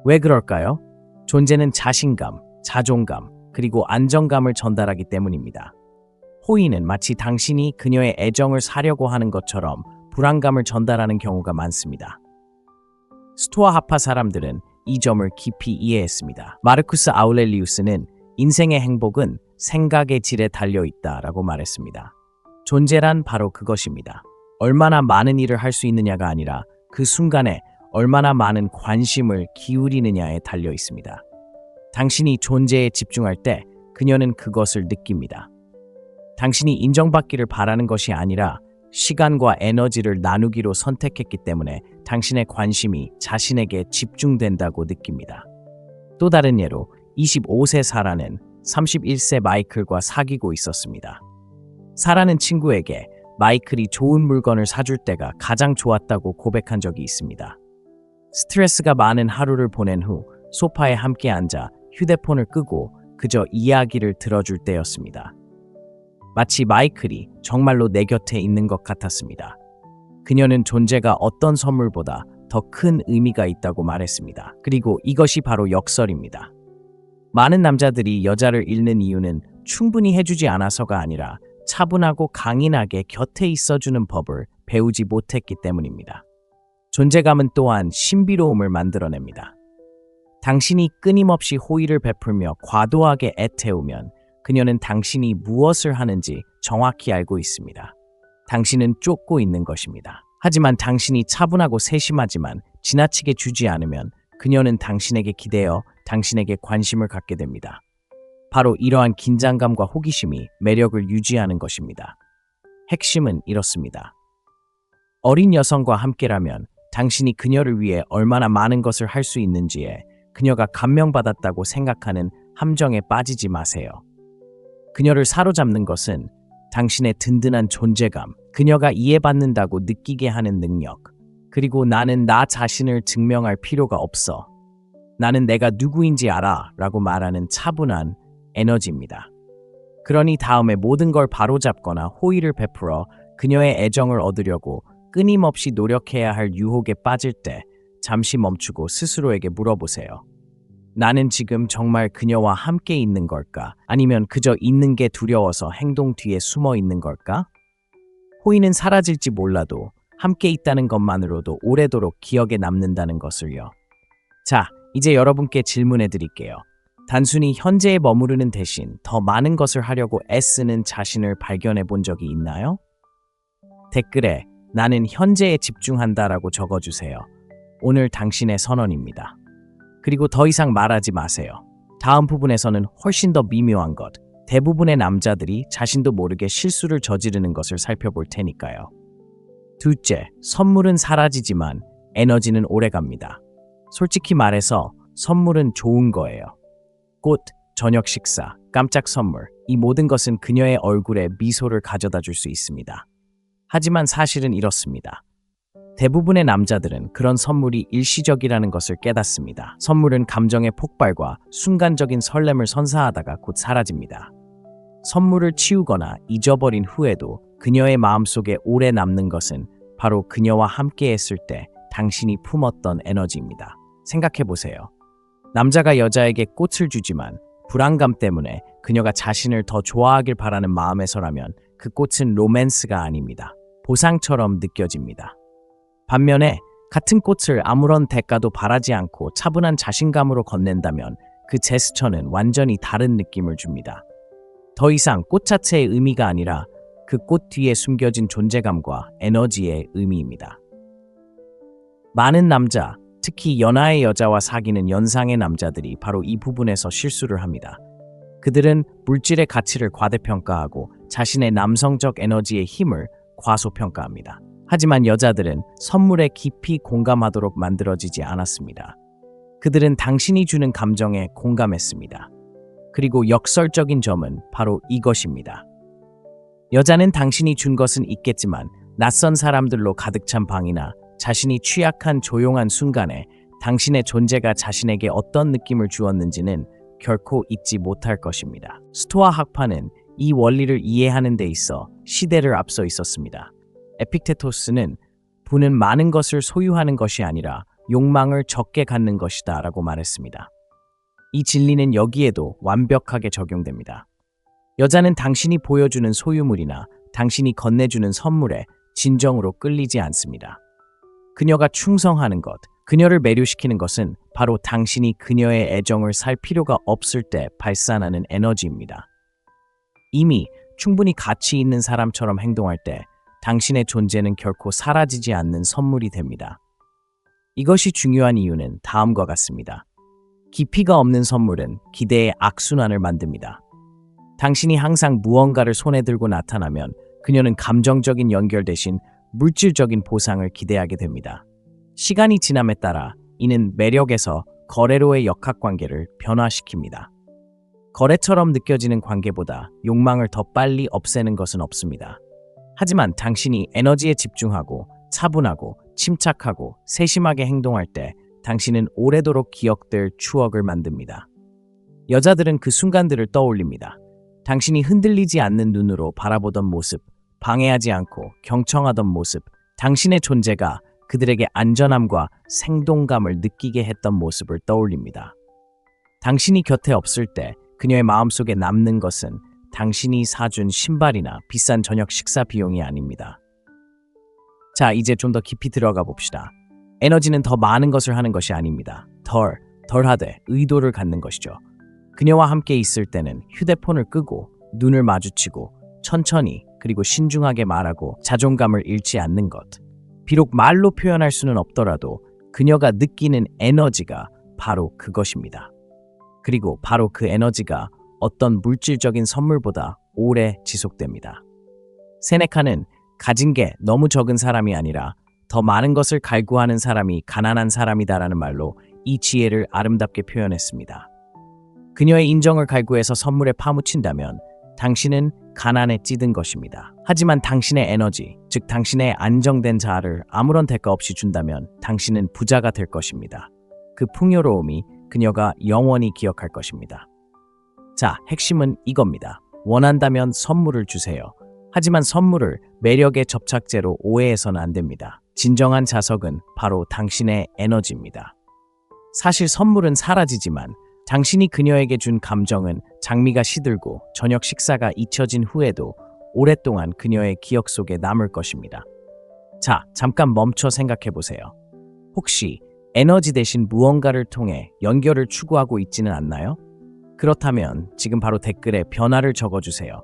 왜 그럴까요? 존재는 자신감, 자존감, 그리고 안정감을 전달하기 때문입니다. 호의는 마치 당신이 그녀의 애정을 사려고 하는 것처럼 불안감을 전달하는 경우가 많습니다. 스토아 하파 사람들은 이 점을 깊이 이해했습니다. 마르쿠스 아우렐리우스는 인생의 행복은 생각의 질에 달려있다라고 말했습니다. 존재란 바로 그것입니다. 얼마나 많은 일을 할 수 있느냐가 아니라 그 순간에 얼마나 많은 관심을 기울이느냐에 달려 있습니다. 당신이 존재에 집중할 때 그녀는 그것을 느낍니다. 당신이 인정받기를 바라는 것이 아니라 시간과 에너지를 나누기로 선택했기 때문에 당신의 관심이 자신에게 집중된다고 느낍니다. 또 다른 예로 25세 사라는 31세 마이클과 사귀고 있었습니다. 사라는 친구에게 마이클이 좋은 물건을 사줄 때가 가장 좋았다고 고백한 적이 있습니다. 스트레스가 많은 하루를 보낸 후 소파에 함께 앉아 휴대폰을 끄고 그저 이야기를 들어줄 때였습니다. 마치 마이클이 정말로 내 곁에 있는 것 같았습니다. 그녀는 존재가 어떤 선물보다 더 큰 의미가 있다고 말했습니다. 그리고 이것이 바로 역설입니다. 많은 남자들이 여자를 잃는 이유는 충분히 해주지 않아서가 아니라 차분하고 강인하게 곁에 있어주는 법을 배우지 못했기 때문입니다. 존재감은 또한 신비로움을 만들어냅니다. 당신이 끊임없이 호의를 베풀며 과도하게 애태우면 그녀는 당신이 무엇을 하는지 정확히 알고 있습니다. 당신은 쫓고 있는 것입니다. 하지만 당신이 차분하고 세심하지만 지나치게 주지 않으면 그녀는 당신에게 기대어 당신에게 관심을 갖게 됩니다. 바로 이러한 긴장감과 호기심이 매력을 유지하는 것입니다. 핵심은 이렇습니다. 어린 여성과 함께라면 당신이 그녀를 위해 얼마나 많은 것을 할 수 있는지에 그녀가 감명받았다고 생각하는 함정에 빠지지 마세요. 그녀를 사로잡는 것은 당신의 든든한 존재감, 그녀가 이해받는다고 느끼게 하는 능력, 그리고 나는 나 자신을 증명할 필요가 없어. 나는 내가 누구인지 알아 라고 말하는 차분한 에너지입니다. 그러니 다음에 모든 걸 바로잡거나 호의를 베풀어 그녀의 애정을 얻으려고 끊임없이 노력해야 할 유혹에 빠질 때 잠시 멈추고 스스로에게 물어보세요. 나는 지금 정말 그녀와 함께 있는 걸까? 아니면 그저 있는 게 두려워서 행동 뒤에 숨어 있는 걸까? 호의는 사라질지 몰라도 함께 있다는 것만으로도 오래도록 기억에 남는다는 것을요. 자, 이제 여러분께 질문해 드릴게요. 단순히 현재에 머무르는 대신 더 많은 것을 하려고 애쓰는 자신을 발견해 본 적이 있나요? 댓글에 나는 현재에 집중한다라고 적어주세요. 오늘 당신의 선언입니다. 그리고 더 이상 말하지 마세요. 다음 부분에서는 훨씬 더 미묘한 것, 대부분의 남자들이 자신도 모르게 실수를 저지르는 것을 살펴볼 테니까요. 둘째, 선물은 사라지지만 에너지는 오래갑니다. 솔직히 말해서 선물은 좋은 거예요. 꽃, 저녁 식사, 깜짝 선물, 이 모든 것은 그녀의 얼굴에 미소를 가져다 줄 수 있습니다. 하지만 사실은 이렇습니다. 대부분의 남자들은 그런 선물이 일시적이라는 것을 깨닫습니다. 선물은 감정의 폭발과 순간적인 설렘을 선사하다가 곧 사라집니다. 선물을 치우거나 잊어버린 후에도 그녀의 마음속에 오래 남는 것은 바로 그녀와 함께 했을 때 당신이 품었던 에너지입니다. 생각해 보세요. 남자가 여자에게 꽃을 주지만 불안감 때문에 그녀가 자신을 더 좋아하길 바라는 마음에서라면 그 꽃은 로맨스가 아닙니다. 보상처럼 느껴집니다. 반면에 같은 꽃을 아무런 대가도 바라지 않고 차분한 자신감으로 건넨다면 그 제스처는 완전히 다른 느낌을 줍니다. 더 이상 꽃 자체의 의미가 아니라 그 꽃 뒤에 숨겨진 존재감과 에너지의 의미입니다. 많은 남자, 특히 연하의 여자와 사귀는 연상의 남자들이 바로 이 부분에서 실수를 합니다. 그들은 물질의 가치를 과대평가하고 자신의 남성적 에너지의 힘을 과소평가합니다. 하지만 여자들은 선물에 깊이 공감하도록 만들어지지 않았습니다. 그들은 당신이 주는 감정에 공감했습니다. 그리고 역설적인 점은 바로 이것입니다. 여자는 당신이 준 것은 있겠지만 낯선 사람들로 가득 찬 방이나 자신이 취약한 조용한 순간에 당신의 존재가 자신에게 어떤 느낌을 주었는지는 결코 잊지 못할 것입니다. 스토아 학파는 이 원리를 이해하는 데 있어 시대를 앞서 있었습니다. 에픽테토스는 부는 많은 것을 소유하는 것이 아니라 욕망을 적게 갖는 것이다 라고 말했습니다. 이 진리는 여기에도 완벽하게 적용됩니다. 여자는 당신이 보여주는 소유물이나 당신이 건네주는 선물에 진정으로 끌리지 않습니다. 그녀가 충성하는 것, 그녀를 매료시키는 것은 바로 당신이 그녀의 애정을 살 필요가 없을 때 발산하는 에너지입니다. 이미 충분히 가치 있는 사람처럼 행동할 때 당신의 존재는 결코 사라지지 않는 선물이 됩니다. 이것이 중요한 이유는 다음과 같습니다. 깊이가 없는 선물은 기대의 악순환을 만듭니다. 당신이 항상 무언가를 손에 들고 나타나면 그녀는 감정적인 연결 대신 물질적인 보상을 기대하게 됩니다. 시간이 지남에 따라 이는 매력에서 거래로의 역학관계를 변화시킵니다. 거래처럼 느껴지는 관계보다 욕망을 더 빨리 없애는 것은 없습니다. 하지만 당신이 에너지에 집중하고 차분하고 침착하고 세심하게 행동할 때 당신은 오래도록 기억될 추억을 만듭니다. 여자들은 그 순간들을 떠올립니다. 당신이 흔들리지 않는 눈으로 바라보던 모습, 방해하지 않고 경청하던 모습, 당신의 존재가 그들에게 안전함과 생동감을 느끼게 했던 모습을 떠올립니다. 당신이 곁에 없을 때 그녀의 마음속에 남는 것은 당신이 사준 신발이나 비싼 저녁 식사 비용이 아닙니다. 자, 이제 좀 더 깊이 들어가 봅시다. 에너지는 더 많은 것을 하는 것이 아닙니다. 덜, 덜하되 의도를 갖는 것이죠. 그녀와 함께 있을 때는 휴대폰을 끄고 눈을 마주치고 천천히 그리고 신중하게 말하고 자존감을 잃지 않는 것. 비록 말로 표현할 수는 없더라도 그녀가 느끼는 에너지가 바로 그것입니다. 그리고 바로 그 에너지가 어떤 물질적인 선물보다 오래 지속됩니다. 세네카는 가진 게 너무 적은 사람이 아니라 더 많은 것을 갈구하는 사람이 가난한 사람이다라는 말로 이 지혜를 아름답게 표현했습니다. 그녀의 인정을 갈구해서 선물에 파묻힌다면 당신은 가난에 찌든 것입니다. 하지만 당신의 에너지, 즉 당신의 안정된 자아를 아무런 대가 없이 준다면 당신은 부자가 될 것입니다. 그 풍요로움이 그녀가 영원히 기억할 것입니다. 자, 핵심은 이겁니다. 원한다면 선물을 주세요. 하지만 선물을 매력의 접착제로 오해해서는 안 됩니다. 진정한 자석은 바로 당신의 에너지입니다. 사실 선물은 사라지지만 당신이 그녀에게 준 감정은 장미가 시들고 저녁 식사가 잊혀진 후에도 오랫동안 그녀의 기억 속에 남을 것입니다. 자, 잠깐 멈춰 생각해 보세요. 혹시 에너지 대신 무언가를 통해 연결을 추구하고 있지는 않나요? 그렇다면 지금 바로 댓글에 변화를 적어주세요.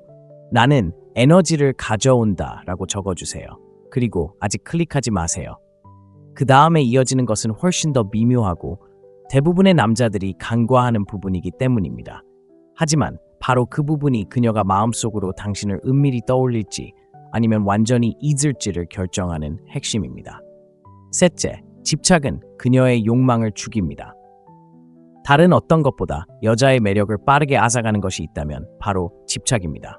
나는 에너지를 가져온다 라고 적어주세요. 그리고 아직 클릭하지 마세요. 그 다음에 이어지는 것은 훨씬 더 미묘하고 대부분의 남자들이 간과하는 부분이기 때문입니다. 하지만 바로 그 부분이 그녀가 마음속으로 당신을 은밀히 떠올릴지 아니면 완전히 잊을지를 결정하는 핵심입니다. 셋째, 집착은 그녀의 욕망을 죽입니다. 다른 어떤 것보다 여자의 매력을 빠르게 앗아가는 것이 있다면 바로 집착입니다.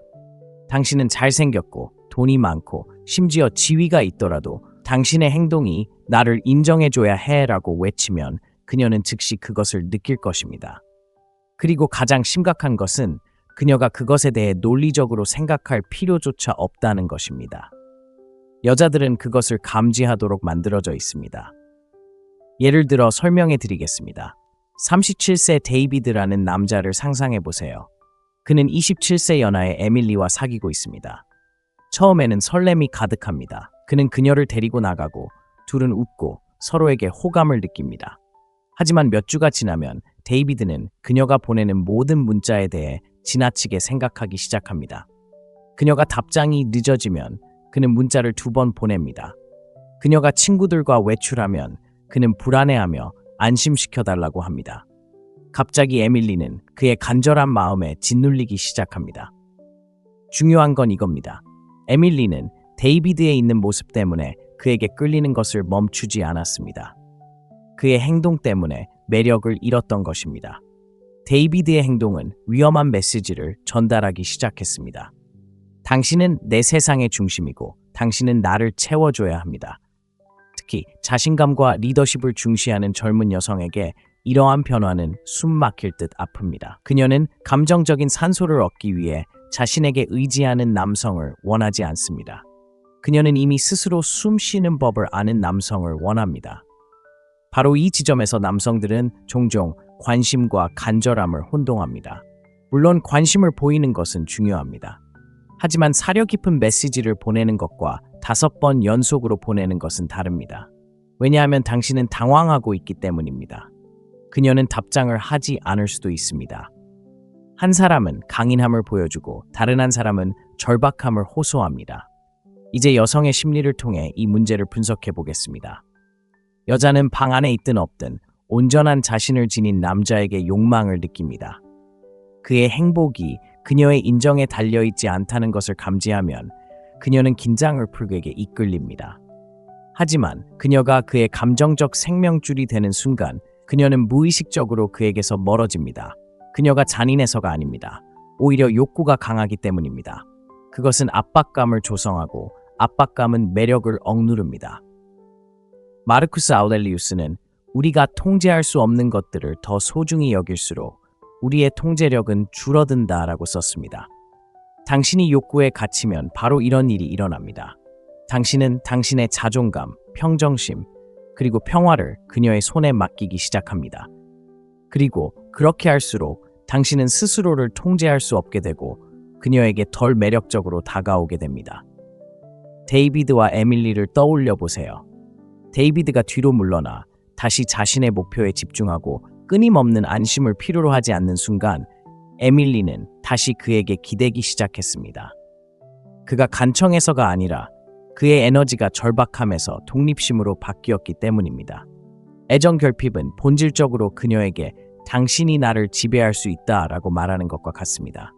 당신은 잘생겼고 돈이 많고 심지어 지위가 있더라도 당신의 행동이 나를 인정해줘야 해라고 외치면 그녀는 즉시 그것을 느낄 것입니다. 그리고 가장 심각한 것은 그녀가 그것에 대해 논리적으로 생각할 필요조차 없다는 것입니다. 여자들은 그것을 감지하도록 만들어져 있습니다. 예를 들어 설명해 드리겠습니다. 37세 데이비드라는 남자를 상상해 보세요. 그는 27세 연하의 에밀리와 사귀고 있습니다. 처음에는 설렘이 가득합니다. 그는 그녀를 데리고 나가고 둘은 웃고 서로에게 호감을 느낍니다. 하지만 몇 주가 지나면 데이비드는 그녀가 보내는 모든 문자에 대해 지나치게 생각하기 시작합니다. 그녀가 답장이 늦어지면 그는 문자를 2번 보냅니다. 그녀가 친구들과 외출하면 그는 불안해하며 안심시켜달라고 합니다. 갑자기 에밀리는 그의 간절한 마음에 짓눌리기 시작합니다. 중요한 건 이겁니다. 에밀리는 데이비드에 있는 모습 때문에 그에게 끌리는 것을 멈추지 않았습니다. 그의 행동 때문에 매력을 잃었던 것입니다. 데이비드의 행동은 위험한 메시지를 전달하기 시작했습니다. 당신은 내 세상의 중심이고 당신은 나를 채워줘야 합니다. 특히 자신감과 리더십을 중시하는 젊은 여성에게 이러한 변화는 숨 막힐 듯 아픕니다. 그녀는 감정적인 산소를 얻기 위해 자신에게 의지하는 남성을 원하지 않습니다. 그녀는 이미 스스로 숨 쉬는 법을 아는 남성을 원합니다. 바로 이 지점에서 남성들은 종종 관심과 간절함을 혼동합니다. 물론 관심을 보이는 것은 중요합니다. 하지만 사려 깊은 메시지를 보내는 것과 5번 연속으로 보내는 것은 다릅니다. 왜냐하면 당신은 당황하고 있기 때문입니다. 그녀는 답장을 하지 않을 수도 있습니다. 한 사람은 강인함을 보여주고 다른 한 사람은 절박함을 호소합니다. 이제 여성의 심리를 통해 이 문제를 분석해 보겠습니다. 여자는 방 안에 있든 없든 온전한 자신을 지닌 남자에게 욕망을 느낍니다. 그의 행복이 그녀의 인정에 달려있지 않다는 것을 감지하면 그녀는 긴장을 풀고 그에게 이끌립니다. 하지만 그녀가 그의 감정적 생명줄이 되는 순간 그녀는 무의식적으로 그에게서 멀어집니다. 그녀가 잔인해서가 아닙니다. 오히려 욕구가 강하기 때문입니다. 그것은 압박감을 조성하고 압박감은 매력을 억누릅니다. 마르쿠스 아우렐리우스는 우리가 통제할 수 없는 것들을 더 소중히 여길수록 우리의 통제력은 줄어든다라고 썼습니다. 당신이 욕구에 갇히면 바로 이런 일이 일어납니다. 당신은 당신의 자존감, 평정심, 그리고 평화를 그녀의 손에 맡기기 시작합니다. 그리고 그렇게 할수록 당신은 스스로를 통제할 수 없게 되고 그녀에게 덜 매력적으로 다가오게 됩니다. 데이비드와 에밀리를 떠올려 보세요. 데이비드가 뒤로 물러나 다시 자신의 목표에 집중하고 끊임없는 안심을 필요로 하지 않는 순간 에밀리는 다시 그에게 기대기 시작했습니다. 그가 간청해서가 아니라 그의 에너지가 절박함에서 독립심으로 바뀌었기 때문입니다. 애정 결핍은 본질적으로 그녀에게 당신이 나를 지배할 수 있다라고 말하는 것과 같습니다.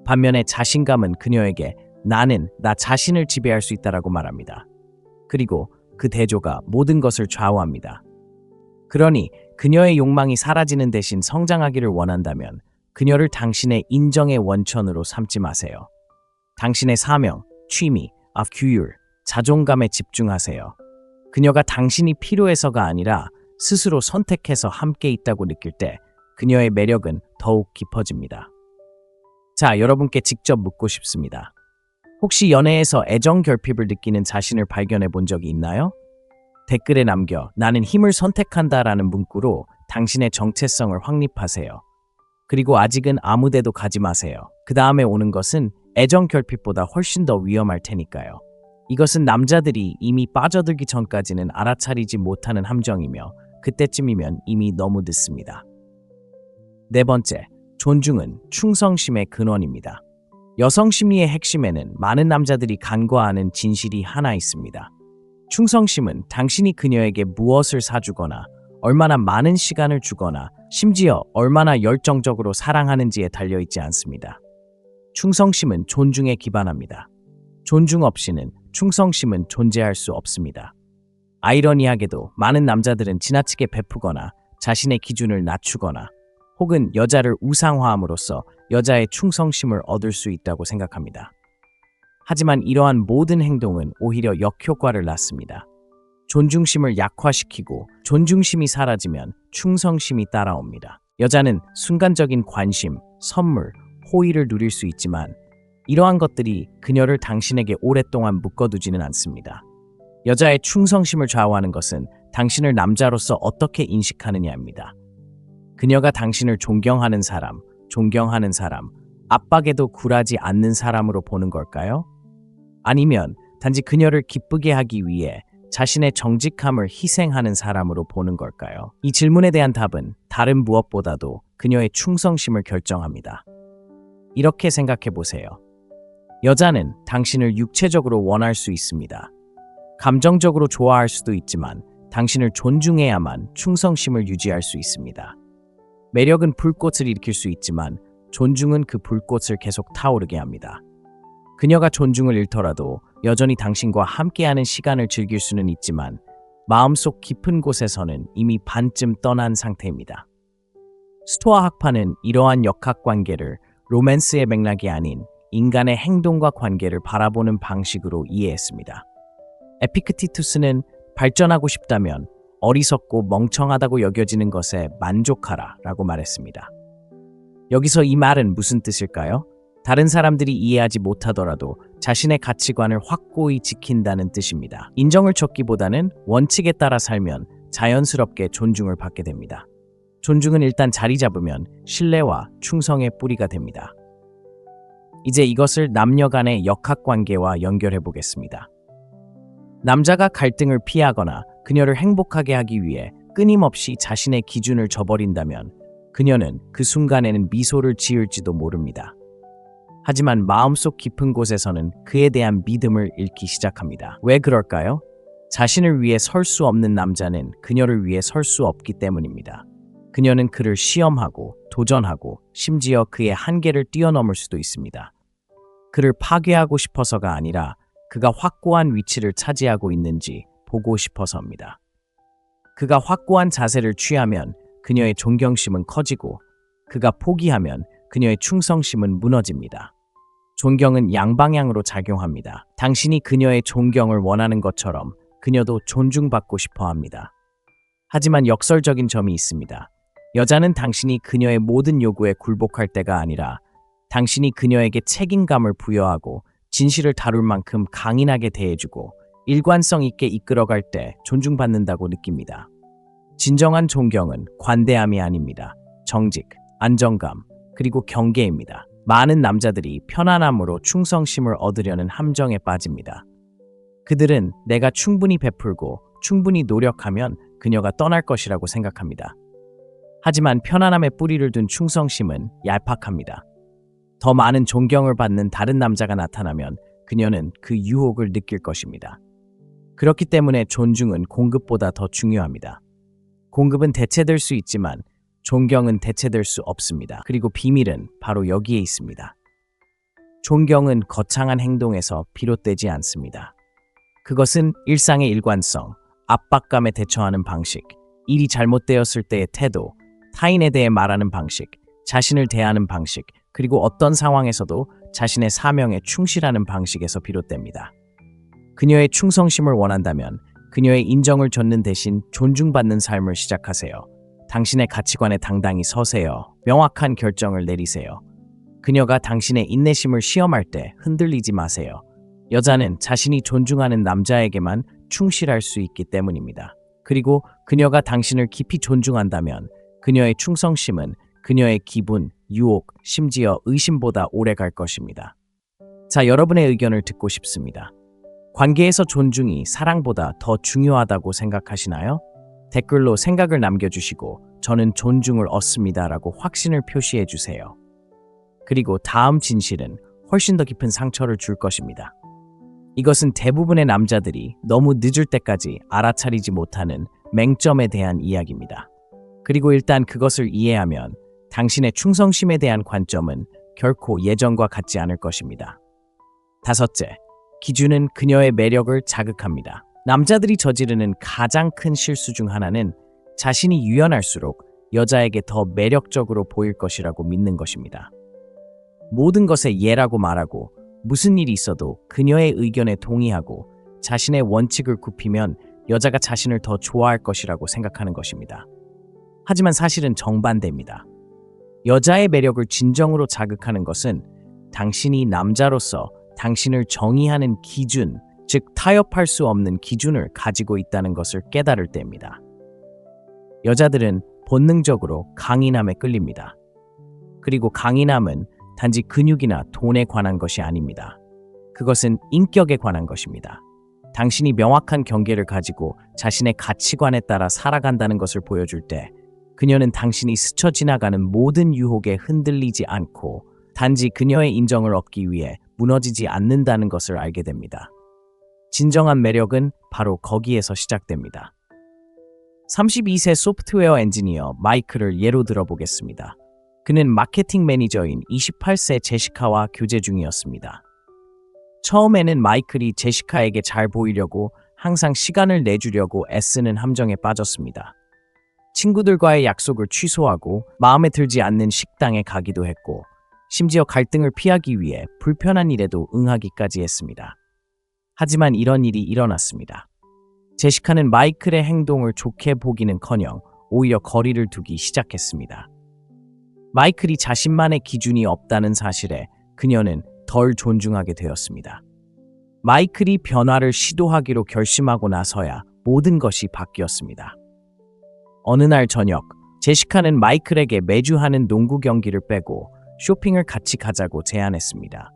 반면에 자신감은 그녀에게 나는 나 자신을 지배할 수 있다라고 말합니다. 그리고 그 대조가 모든 것을 좌우합니다. 그러니 그녀의 욕망이 사라지는 대신 성장하기를 원한다면 그녀를 당신의 인정의 원천으로 삼지 마세요. 당신의 사명, 취미, 규율, 자존감에 집중하세요. 그녀가 당신이 필요해서가 아니라 스스로 선택해서 함께 있다고 느낄 때 그녀의 매력은 더욱 깊어집니다. 자, 여러분께 직접 묻고 싶습니다. 혹시 연애에서 애정 결핍을 느끼는 자신을 발견해 본 적이 있나요? 댓글에 남겨 나는 힘을 선택한다라는 문구로 당신의 정체성을 확립하세요. 그리고 아직은 아무 데도 가지 마세요. 그 다음에 오는 것은 애정 결핍보다 훨씬 더 위험할 테니까요. 이것은 남자들이 이미 빠져들기 전까지는 알아차리지 못하는 함정이며 그때쯤이면 이미 너무 늦습니다. 네 번째, 존중은 충성심의 근원입니다. 여성 심리의 핵심에는 많은 남자들이 간과하는 진실이 하나 있습니다. 충성심은 당신이 그녀에게 무엇을 사주거나 얼마나 많은 시간을 주거나 심지어 얼마나 열정적으로 사랑하는지에 달려있지 않습니다. 충성심은 존중에 기반합니다. 존중 없이는 충성심은 존재할 수 없습니다. 아이러니하게도 많은 남자들은 지나치게 베푸거나 자신의 기준을 낮추거나 혹은 여자를 우상화함으로써 여자의 충성심을 얻을 수 있다고 생각합니다. 하지만 이러한 모든 행동은 오히려 역효과를 낳습니다. 존중심을 약화시키고 존중심이 사라지면 충성심이 따라옵니다. 여자는 순간적인 관심, 선물, 호의를 누릴 수 있지만 이러한 것들이 그녀를 당신에게 오랫동안 묶어두지는 않습니다. 여자의 충성심을 좌우하는 것은 당신을 남자로서 어떻게 인식하느냐입니다. 그녀가 당신을 존경하는 사람, 압박에도 굴하지 않는 사람으로 보는 걸까요? 아니면 단지 그녀를 기쁘게 하기 위해 자신의 정직함을 희생하는 사람으로 보는 걸까요? 이 질문에 대한 답은 다른 무엇보다도 그녀의 충성심을 결정합니다. 이렇게 생각해 보세요. 여자는 당신을 육체적으로 원할 수 있습니다. 감정적으로 좋아할 수도 있지만 당신을 존중해야만 충성심을 유지할 수 있습니다. 매력은 불꽃을 일으킬 수 있지만 존중은 그 불꽃을 계속 타오르게 합니다. 그녀가 존중을 잃더라도 여전히 당신과 함께하는 시간을 즐길 수는 있지만 마음속 깊은 곳에서는 이미 반쯤 떠난 상태입니다. 스토아 학파는 이러한 역학관계를 로맨스의 맥락이 아닌 인간의 행동과 관계를 바라보는 방식으로 이해했습니다. 에피크티투스는 발전하고 싶다면 어리석고 멍청하다고 여겨지는 것에 만족하라 라고 말했습니다. 여기서 이 말은 무슨 뜻일까요? 다른 사람들이 이해하지 못하더라도 자신의 가치관을 확고히 지킨다는 뜻입니다. 인정을 찾기보다는 원칙에 따라 살면 자연스럽게 존중을 받게 됩니다. 존중은 일단 자리 잡으면 신뢰와 충성의 뿌리가 됩니다. 이제 이것을 남녀 간의 역학관계와 연결해 보겠습니다. 남자가 갈등을 피하거나 그녀를 행복하게 하기 위해 끊임없이 자신의 기준을 저버린다면 그녀는 그 순간에는 미소를 지을지도 모릅니다. 하지만 마음속 깊은 곳에서는 그에 대한 믿음을 잃기 시작합니다. 왜 그럴까요? 자신을 위해 설 수 없는 남자는 그녀를 위해 설 수 없기 때문입니다. 그녀는 그를 시험하고 도전하고 심지어 그의 한계를 뛰어넘을 수도 있습니다. 그를 파괴하고 싶어서가 아니라 그가 확고한 위치를 차지하고 있는지 보고 싶어서입니다. 그가 확고한 자세를 취하면 그녀의 존경심은 커지고 그가 포기하면 그녀의 충성심은 무너집니다. 존경은 양방향으로 작용합니다. 당신이 그녀의 존경을 원하는 것처럼 그녀도 존중받고 싶어 합니다. 하지만 역설적인 점이 있습니다. 여자는 당신이 그녀의 모든 요구에 굴복할 때가 아니라 당신이 그녀에게 책임감을 부여하고 진실을 다룰 만큼 강인하게 대해주고 일관성 있게 이끌어갈 때 존중받는다고 느낍니다. 진정한 존경은 관대함이 아닙니다. 정직, 안정감, 그리고 경계입니다. 많은 남자들이 편안함으로 충성심을 얻으려는 함정에 빠집니다. 그들은 내가 충분히 베풀고 충분히 노력하면 그녀가 떠날 것이라고 생각합니다. 하지만 편안함에 뿌리를 둔 충성심은 얄팍합니다. 더 많은 존경을 받는 다른 남자가 나타나면 그녀는 그 유혹을 느낄 것입니다. 그렇기 때문에 존중은 공급보다 더 중요합니다. 공급은 대체될 수 있지만 존경은 대체될 수 없습니다. 그리고 비밀은 바로 여기에 있습니다. 존경은 거창한 행동에서 비롯되지 않습니다. 그것은 일상의 일관성, 압박감에 대처하는 방식, 일이 잘못되었을 때의 태도, 타인에 대해 말하는 방식, 자신을 대하는 방식, 그리고 어떤 상황에서도 자신의 사명에 충실하는 방식에서 비롯됩니다. 그녀의 충성심을 원한다면 그녀의 인정을 좇는 대신 존중받는 삶을 시작하세요. 당신의 가치관에 당당히 서세요. 명확한 결정을 내리세요. 그녀가 당신의 인내심을 시험할 때 흔들리지 마세요. 여자는 자신이 존중하는 남자에게만 충실할 수 있기 때문입니다. 그리고 그녀가 당신을 깊이 존중한다면 그녀의 충성심은 그녀의 기분, 유혹, 심지어 의심보다 오래 갈 것입니다. 자, 여러분의 의견을 듣고 싶습니다. 관계에서 존중이 사랑보다 더 중요하다고 생각하시나요? 댓글로 생각을 남겨주시고 저는 존중을 얻습니다라고 확신을 표시해 주세요. 그리고 다음 진실은 훨씬 더 깊은 상처를 줄 것입니다. 이것은 대부분의 남자들이 너무 늦을 때까지 알아차리지 못하는 맹점에 대한 이야기입니다. 그리고 일단 그것을 이해하면 당신의 충성심에 대한 관점은 결코 예전과 같지 않을 것입니다. 다섯째, 기준은 그녀의 매력을 자극합니다. 남자들이 저지르는 가장 큰 실수 중 하나는 자신이 유연할수록 여자에게 더 매력적으로 보일 것이라고 믿는 것입니다. 모든 것에 예라고 말하고 무슨 일이 있어도 그녀의 의견에 동의하고 자신의 원칙을 굽히면 여자가 자신을 더 좋아할 것이라고 생각하는 것입니다. 하지만 사실은 정반대입니다. 여자의 매력을 진정으로 자극하는 것은 당신이 남자로서 당신을 정의하는 기준, 즉 타협할 수 없는 기준을 가지고 있다는 것을 깨달을 때입니다. 여자들은 본능적으로 강인함에 끌립니다. 그리고 강인함은 단지 근육이나 돈에 관한 것이 아닙니다. 그것은 인격에 관한 것입니다. 당신이 명확한 경계를 가지고 자신의 가치관에 따라 살아간다는 것을 보여줄 때 그녀는 당신이 스쳐 지나가는 모든 유혹에 흔들리지 않고 단지 그녀의 인정을 얻기 위해 무너지지 않는다는 것을 알게 됩니다. 진정한 매력은 바로 거기에서 시작됩니다. 32세 소프트웨어 엔지니어 마이클을 예로 들어보겠습니다. 그는 마케팅 매니저인 28세 제시카와 교제 중이었습니다. 처음에는 마이클이 제시카에게 잘 보이려고 항상 시간을 내주려고 애쓰는 함정에 빠졌습니다. 친구들과의 약속을 취소하고 마음에 들지 않는 식당에 가기도 했고 심지어 갈등을 피하기 위해 불편한 일에도 응하기까지 했습니다. 하지만 이런 일이 일어났습니다. 제시카는 마이클의 행동을 좋게 보기는커녕 오히려 거리를 두기 시작했습니다. 마이클이 자신만의 기준이 없다는 사실에 그녀는 덜 존중하게 되었습니다. 마이클이 변화를 시도하기로 결심하고 나서야 모든 것이 바뀌었습니다. 어느 날 저녁, 제시카는 마이클에게 매주 하는 농구 경기를 빼고 쇼핑을 같이 가자고 제안했습니다.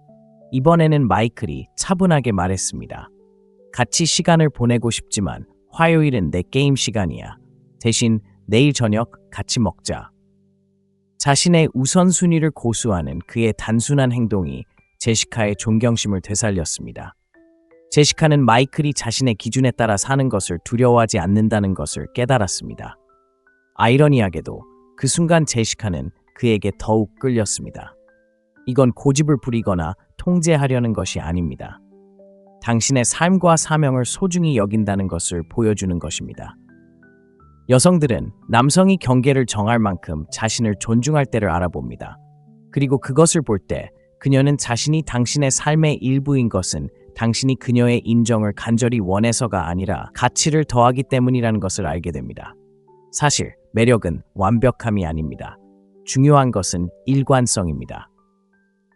이번에는 마이클이 차분하게 말했습니다. 같이 시간을 보내고 싶지만 화요일은 내 게임 시간이야. 대신 내일 저녁 같이 먹자. 자신의 우선순위를 고수하는 그의 단순한 행동이 제시카의 존경심을 되살렸습니다. 제시카는 마이클이 자신의 기준에 따라 사는 것을 두려워하지 않는다는 것을 깨달았습니다. 아이러니하게도 그 순간 제시카는 그에게 더욱 끌렸습니다. 이건 고집을 부리거나 통제하려는 것이 아닙니다. 당신의 삶과 사명을 소중히 여긴다는 것을 보여주는 것입니다. 여성들은 남성이 경계를 정할 만큼 자신을 존중할 때를 알아봅니다. 그리고 그것을 볼 때 그녀는 자신이 당신의 삶의 일부인 것은 당신이 그녀의 인정을 간절히 원해서가 아니라 가치를 더하기 때문이라는 것을 알게 됩니다. 사실 매력은 완벽함이 아닙니다. 중요한 것은 일관성입니다.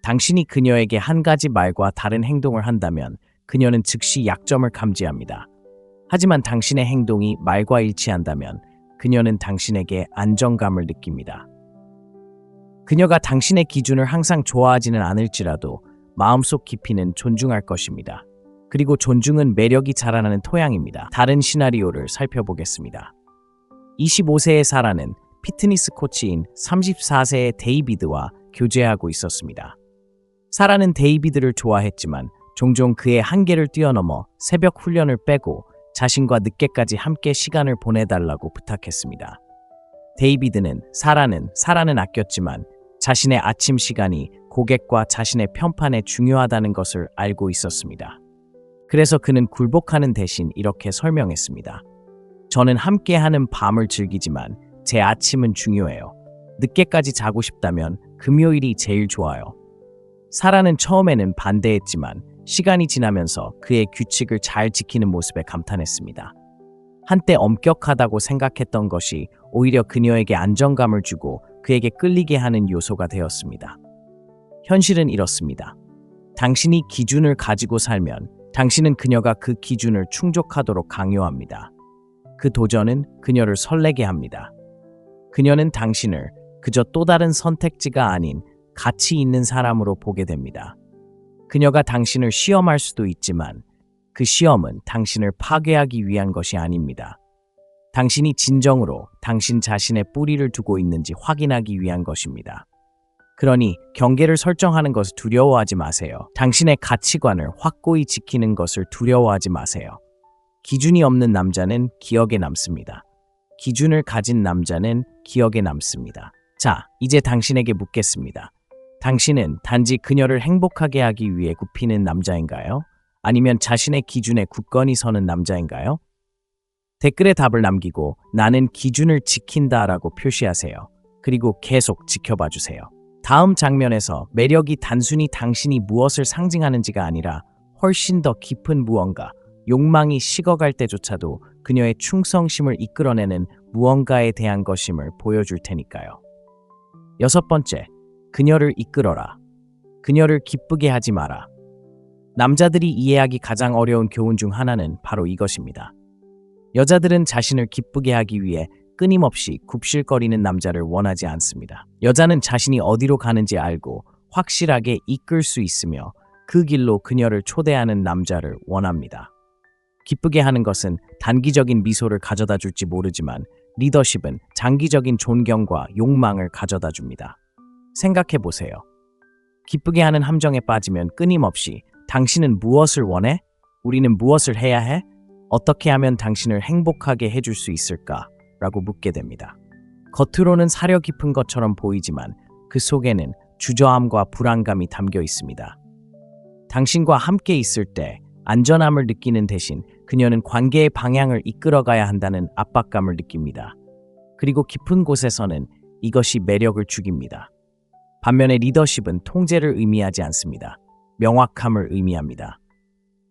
당신이 그녀에게 한 가지 말과 다른 행동을 한다면 그녀는 즉시 약점을 감지합니다. 하지만 당신의 행동이 말과 일치한다면 그녀는 당신에게 안정감을 느낍니다. 그녀가 당신의 기준을 항상 좋아하지는 않을지라도 마음속 깊이는 존중할 것입니다. 그리고 존중은 매력이 자라나는 토양입니다. 다른 시나리오를 살펴보겠습니다. 25세의 사라는 피트니스 코치인 34세의 데이비드와 교제하고 있었습니다. 사라는 데이비드를 좋아했지만 종종 그의 한계를 뛰어넘어 새벽 훈련을 빼고 자신과 늦게까지 함께 시간을 보내달라고 부탁했습니다. 데이비드는 사라는 아꼈지만 자신의 아침 시간이 고객과 자신의 편판에 중요하다는 것을 알고 있었습니다. 그래서 그는 굴복하는 대신 이렇게 설명했습니다. 저는 함께하는 밤을 즐기지만 제 아침은 중요해요. 늦게까지 자고 싶다면 금요일이 제일 좋아요. 사라는 처음에는 반대했지만 시간이 지나면서 그의 규칙을 잘 지키는 모습에 감탄했습니다. 한때 엄격하다고 생각했던 것이 오히려 그녀에게 안정감을 주고 그에게 끌리게 하는 요소가 되었습니다. 현실은 이렇습니다. 당신이 기준을 가지고 살면 당신은 그녀가 그 기준을 충족하도록 강요합니다. 그 도전은 그녀를 설레게 합니다. 그녀는 당신을 그저 또 다른 선택지가 아닌 가치 있는 사람으로 보게 됩니다. 그녀가 당신을 시험할 수도 있지만 그 시험은 당신을 파괴하기 위한 것이 아닙니다. 당신이 진정으로 당신 자신의 뿌리를 두고 있는지 확인하기 위한 것입니다. 그러니 경계를 설정하는 것을 두려워하지 마세요. 당신의 가치관을 확고히 지키는 것을 두려워하지 마세요. 기준이 없는 남자는 기억에 남습니다. 기준을 가진 남자는 기억에 남습니다. 자, 이제 당신에게 묻겠습니다. 당신은 단지 그녀를 행복하게 하기 위해 굽히는 남자인가요? 아니면 자신의 기준에 굳건히 서는 남자인가요? 댓글에 답을 남기고 나는 기준을 지킨다라고 표시하세요. 그리고 계속 지켜봐 주세요. 다음 장면에서 매력이 단순히 당신이 무엇을 상징하는지가 아니라 훨씬 더 깊은 무언가, 욕망이 식어갈 때조차도 그녀의 충성심을 이끌어내는 무언가에 대한 것임을 보여줄 테니까요. 6번째, 그녀를 이끌어라. 그녀를 기쁘게 하지 마라. 남자들이 이해하기 가장 어려운 교훈 중 하나는 바로 이것입니다. 여자들은 자신을 기쁘게 하기 위해 끊임없이 굽실거리는 남자를 원하지 않습니다. 여자는 자신이 어디로 가는지 알고 확실하게 이끌 수 있으며 그 길로 그녀를 초대하는 남자를 원합니다. 기쁘게 하는 것은 단기적인 미소를 가져다 줄지 모르지만 리더십은 장기적인 존경과 욕망을 가져다 줍니다. 생각해 보세요. 기쁘게 하는 함정에 빠지면 끊임없이 당신은 무엇을 원해? 우리는 무엇을 해야 해? 어떻게 하면 당신을 행복하게 해줄 수 있을까? 라고 묻게 됩니다. 겉으로는 사려 깊은 것처럼 보이지만 그 속에는 주저함과 불안감이 담겨 있습니다. 당신과 함께 있을 때 안전함을 느끼는 대신 그녀는 관계의 방향을 이끌어가야 한다는 압박감을 느낍니다. 그리고 깊은 곳에서는 이것이 매력을 죽입니다. 반면에 리더십은 통제를 의미하지 않습니다. 명확함을 의미합니다.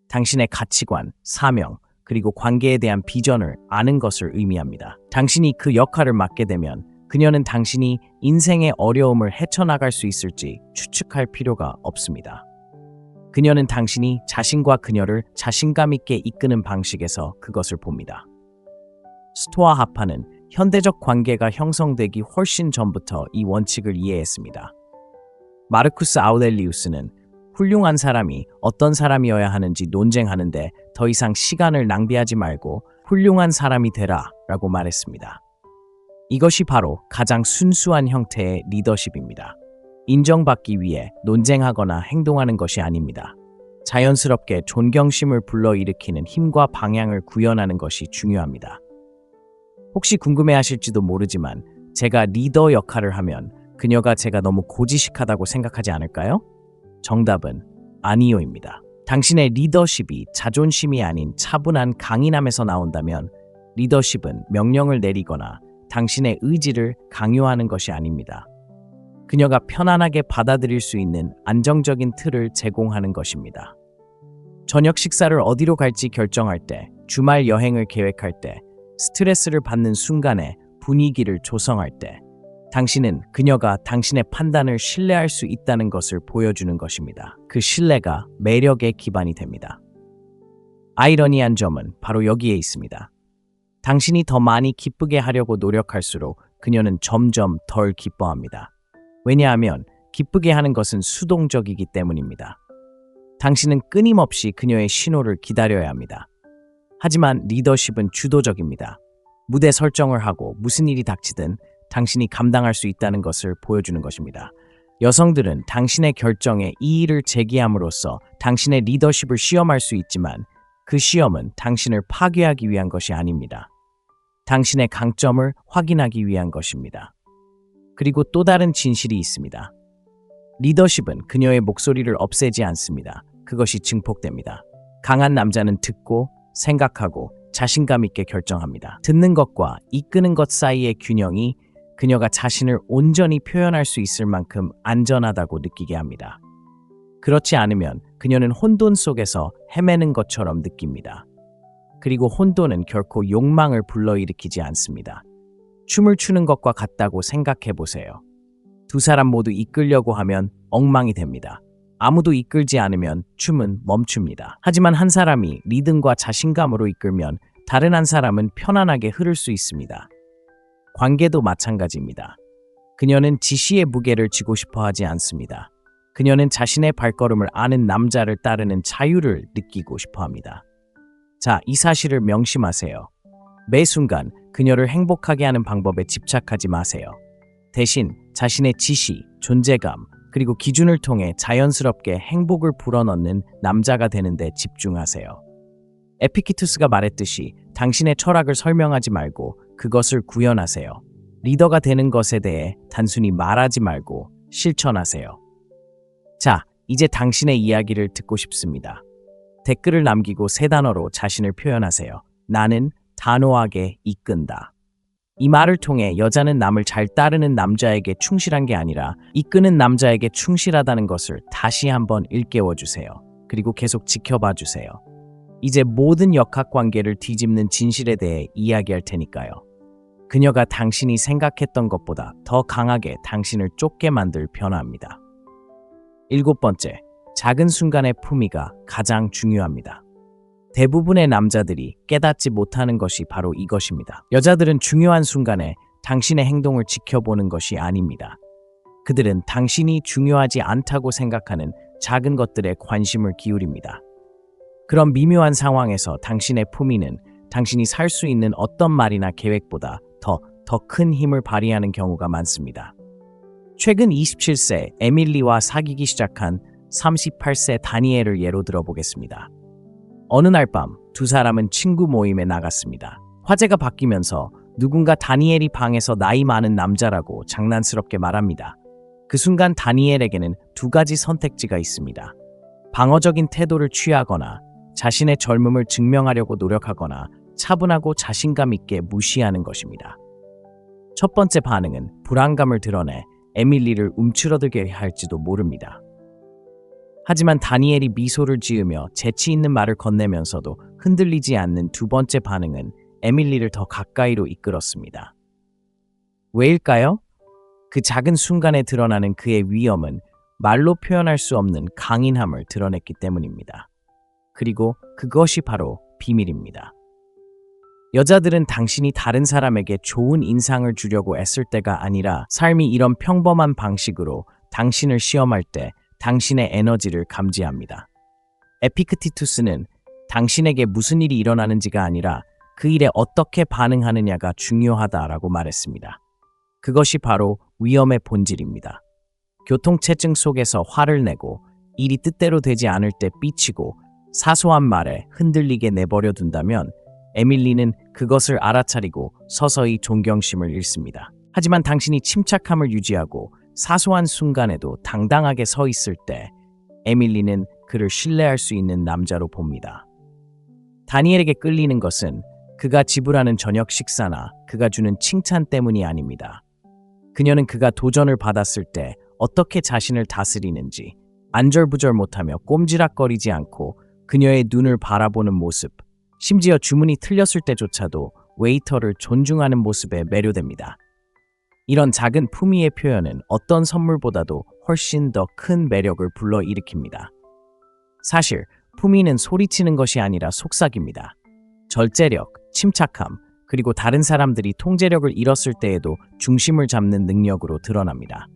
당신의 가치관, 사명, 그리고 관계에 대한 비전을 아는 것을 의미합니다. 당신이 그 역할을 맡게 되면 그녀는 당신이 인생의 어려움을 헤쳐나갈 수 있을지 추측할 필요가 없습니다. 그녀는 당신이 자신과 그녀를 자신감 있게 이끄는 방식에서 그것을 봅니다. 스토아 하파는 현대적 관계가 형성되기 훨씬 전부터 이 원칙을 이해했습니다. 마르쿠스 아우렐리우스는 훌륭한 사람이 어떤 사람이어야 하는지 논쟁하는데 더 이상 시간을 낭비하지 말고 훌륭한 사람이 되라 라고 말했습니다. 이것이 바로 가장 순수한 형태의 리더십입니다. 인정받기 위해 논쟁하거나 행동하는 것이 아닙니다. 자연스럽게 존경심을 불러일으키는 힘과 방향을 구현하는 것이 중요합니다. 혹시 궁금해하실지도 모르지만 제가 리더 역할을 하면 그녀가 제가 너무 고지식하다고 생각하지 않을까요? 정답은 아니요입니다. 당신의 리더십이 자존심이 아닌 차분한 강인함에서 나온다면 리더십은 명령을 내리거나 당신의 의지를 강요하는 것이 아닙니다. 그녀가 편안하게 받아들일 수 있는 안정적인 틀을 제공하는 것입니다. 저녁 식사를 어디로 갈지 결정할 때, 주말 여행을 계획할 때, 스트레스를 받는 순간에 분위기를 조성할 때, 당신은 그녀가 당신의 판단을 신뢰할 수 있다는 것을 보여주는 것입니다. 그 신뢰가 매력의 기반이 됩니다. 아이러니한 점은 바로 여기에 있습니다. 당신이 더 많이 기쁘게 하려고 노력할수록 그녀는 점점 덜 기뻐합니다. 왜냐하면 기쁘게 하는 것은 수동적이기 때문입니다. 당신은 끊임없이 그녀의 신호를 기다려야 합니다. 하지만 리더십은 주도적입니다. 무대 설정을 하고 무슨 일이 닥치든 당신이 감당할 수 있다는 것을 보여주는 것입니다. 여성들은 당신의 결정에 이의를 제기함으로써 당신의 리더십을 시험할 수 있지만 그 시험은 당신을 파괴하기 위한 것이 아닙니다. 당신의 강점을 확인하기 위한 것입니다. 그리고 또 다른 진실이 있습니다. 리더십은 그녀의 목소리를 없애지 않습니다. 그것이 증폭됩니다. 강한 남자는 듣고 생각하고 자신감 있게 결정합니다. 듣는 것과 이끄는 것 사이의 균형이 그녀가 자신을 온전히 표현할 수 있을 만큼 안전하다고 느끼게 합니다. 그렇지 않으면 그녀는 혼돈 속에서 헤매는 것처럼 느낍니다. 그리고 혼돈은 결코 욕망을 불러일으키지 않습니다. 춤을 추는 것과 같다고 생각해 보세요. 두 사람 모두 이끌려고 하면 엉망이 됩니다. 아무도 이끌지 않으면 춤은 멈춥니다. 하지만 한 사람이 리듬과 자신감으로 이끌면 다른 한 사람은 편안하게 흐를 수 있습니다. 관계도 마찬가지입니다. 그녀는 지시의 무게를 지고 싶어 하지 않습니다. 그녀는 자신의 발걸음을 아는 남자를 따르는 자유를 느끼고 싶어 합니다. 자, 이 사실을 명심하세요. 매 순간 그녀를 행복하게 하는 방법에 집착하지 마세요. 대신 자신의 지시, 존재감, 그리고 기준을 통해 자연스럽게 행복을 불어넣는 남자가 되는 데 집중하세요. 에피키투스가 말했듯이 당신의 철학을 설명하지 말고 그것을 구현하세요. 리더가 되는 것에 대해 단순히 말하지 말고 실천하세요. 자, 이제 당신의 이야기를 듣고 싶습니다. 댓글을 남기고 3단어로 자신을 표현하세요. 나는 단호하게 이끈다. 이 말을 통해 여자는 남을 잘 따르는 남자에게 충실한 게 아니라 이끄는 남자에게 충실하다는 것을 다시 한번 일깨워 주세요. 그리고 계속 지켜봐 주세요. 이제 모든 역학관계를 뒤집는 진실에 대해 이야기할 테니까요. 그녀가 당신이 생각했던 것보다 더 강하게 당신을 쫓게 만들 변화입니다. 7번째, 작은 순간의 품위가 가장 중요합니다. 대부분의 남자들이 깨닫지 못하는 것이 바로 이것입니다. 여자들은 중요한 순간에 당신의 행동을 지켜보는 것이 아닙니다. 그들은 당신이 중요하지 않다고 생각하는 작은 것들에 관심을 기울입니다. 그런 미묘한 상황에서 당신의 품위는 당신이 살 수 있는 어떤 말이나 계획보다 더 큰 힘을 발휘하는 경우가 많습니다. 최근 27세 에밀리와 사귀기 시작한 38세 다니엘을 예로 들어보겠습니다. 어느 날 밤 두 사람은 친구 모임에 나갔습니다. 화제가 바뀌면서 누군가 다니엘이 방에서 나이 많은 남자라고 장난스럽게 말합니다. 그 순간 다니엘에게는 2가지 선택지가 있습니다. 방어적인 태도를 취하거나 자신의 젊음을 증명하려고 노력하거나 차분하고 자신감 있게 무시하는 것입니다. 첫 번째 반응은 불안감을 드러내 에밀리를 움츠러들게 할지도 모릅니다. 하지만 다니엘이 미소를 지으며 재치 있는 말을 건네면서도 흔들리지 않는 2번째 반응은 에밀리를 더 가까이로 이끌었습니다. 왜일까요? 그 작은 순간에 드러나는 그의 위엄은 말로 표현할 수 없는 강인함을 드러냈기 때문입니다. 그리고 그것이 바로 비밀입니다. 여자들은 당신이 다른 사람에게 좋은 인상을 주려고 애쓸 때가 아니라 삶이 이런 평범한 방식으로 당신을 시험할 때 당신의 에너지를 감지합니다. 에피크티투스는 당신에게 무슨 일이 일어나는지가 아니라 그 일에 어떻게 반응하느냐가 중요하다라고 말했습니다. 그것이 바로 위험의 본질입니다. 교통체증 속에서 화를 내고 일이 뜻대로 되지 않을 때 삐치고 사소한 말에 흔들리게 내버려 둔다면 에밀리는 그것을 알아차리고 서서히 존경심을 잃습니다. 하지만 당신이 침착함을 유지하고 사소한 순간에도 당당하게 서 있을 때 에밀리는 그를 신뢰할 수 있는 남자로 봅니다. 다니엘에게 끌리는 것은 그가 지불하는 저녁 식사나 그가 주는 칭찬 때문이 아닙니다. 그녀는 그가 도전을 받았을 때 어떻게 자신을 다스리는지, 안절부절 못하며 꼼지락거리지 않고 그녀의 눈을 바라보는 모습, 심지어 주문이 틀렸을 때조차도 웨이터를 존중하는 모습에 매료됩니다. 이런 작은 품위의 표현은 어떤 선물보다도 훨씬 더 큰 매력을 불러일으킵니다. 사실 품위는 소리치는 것이 아니라 속삭입니다. 절제력, 침착함, 그리고 다른 사람들이 통제력을 잃었을 때에도 중심을 잡는 능력으로 드러납니다.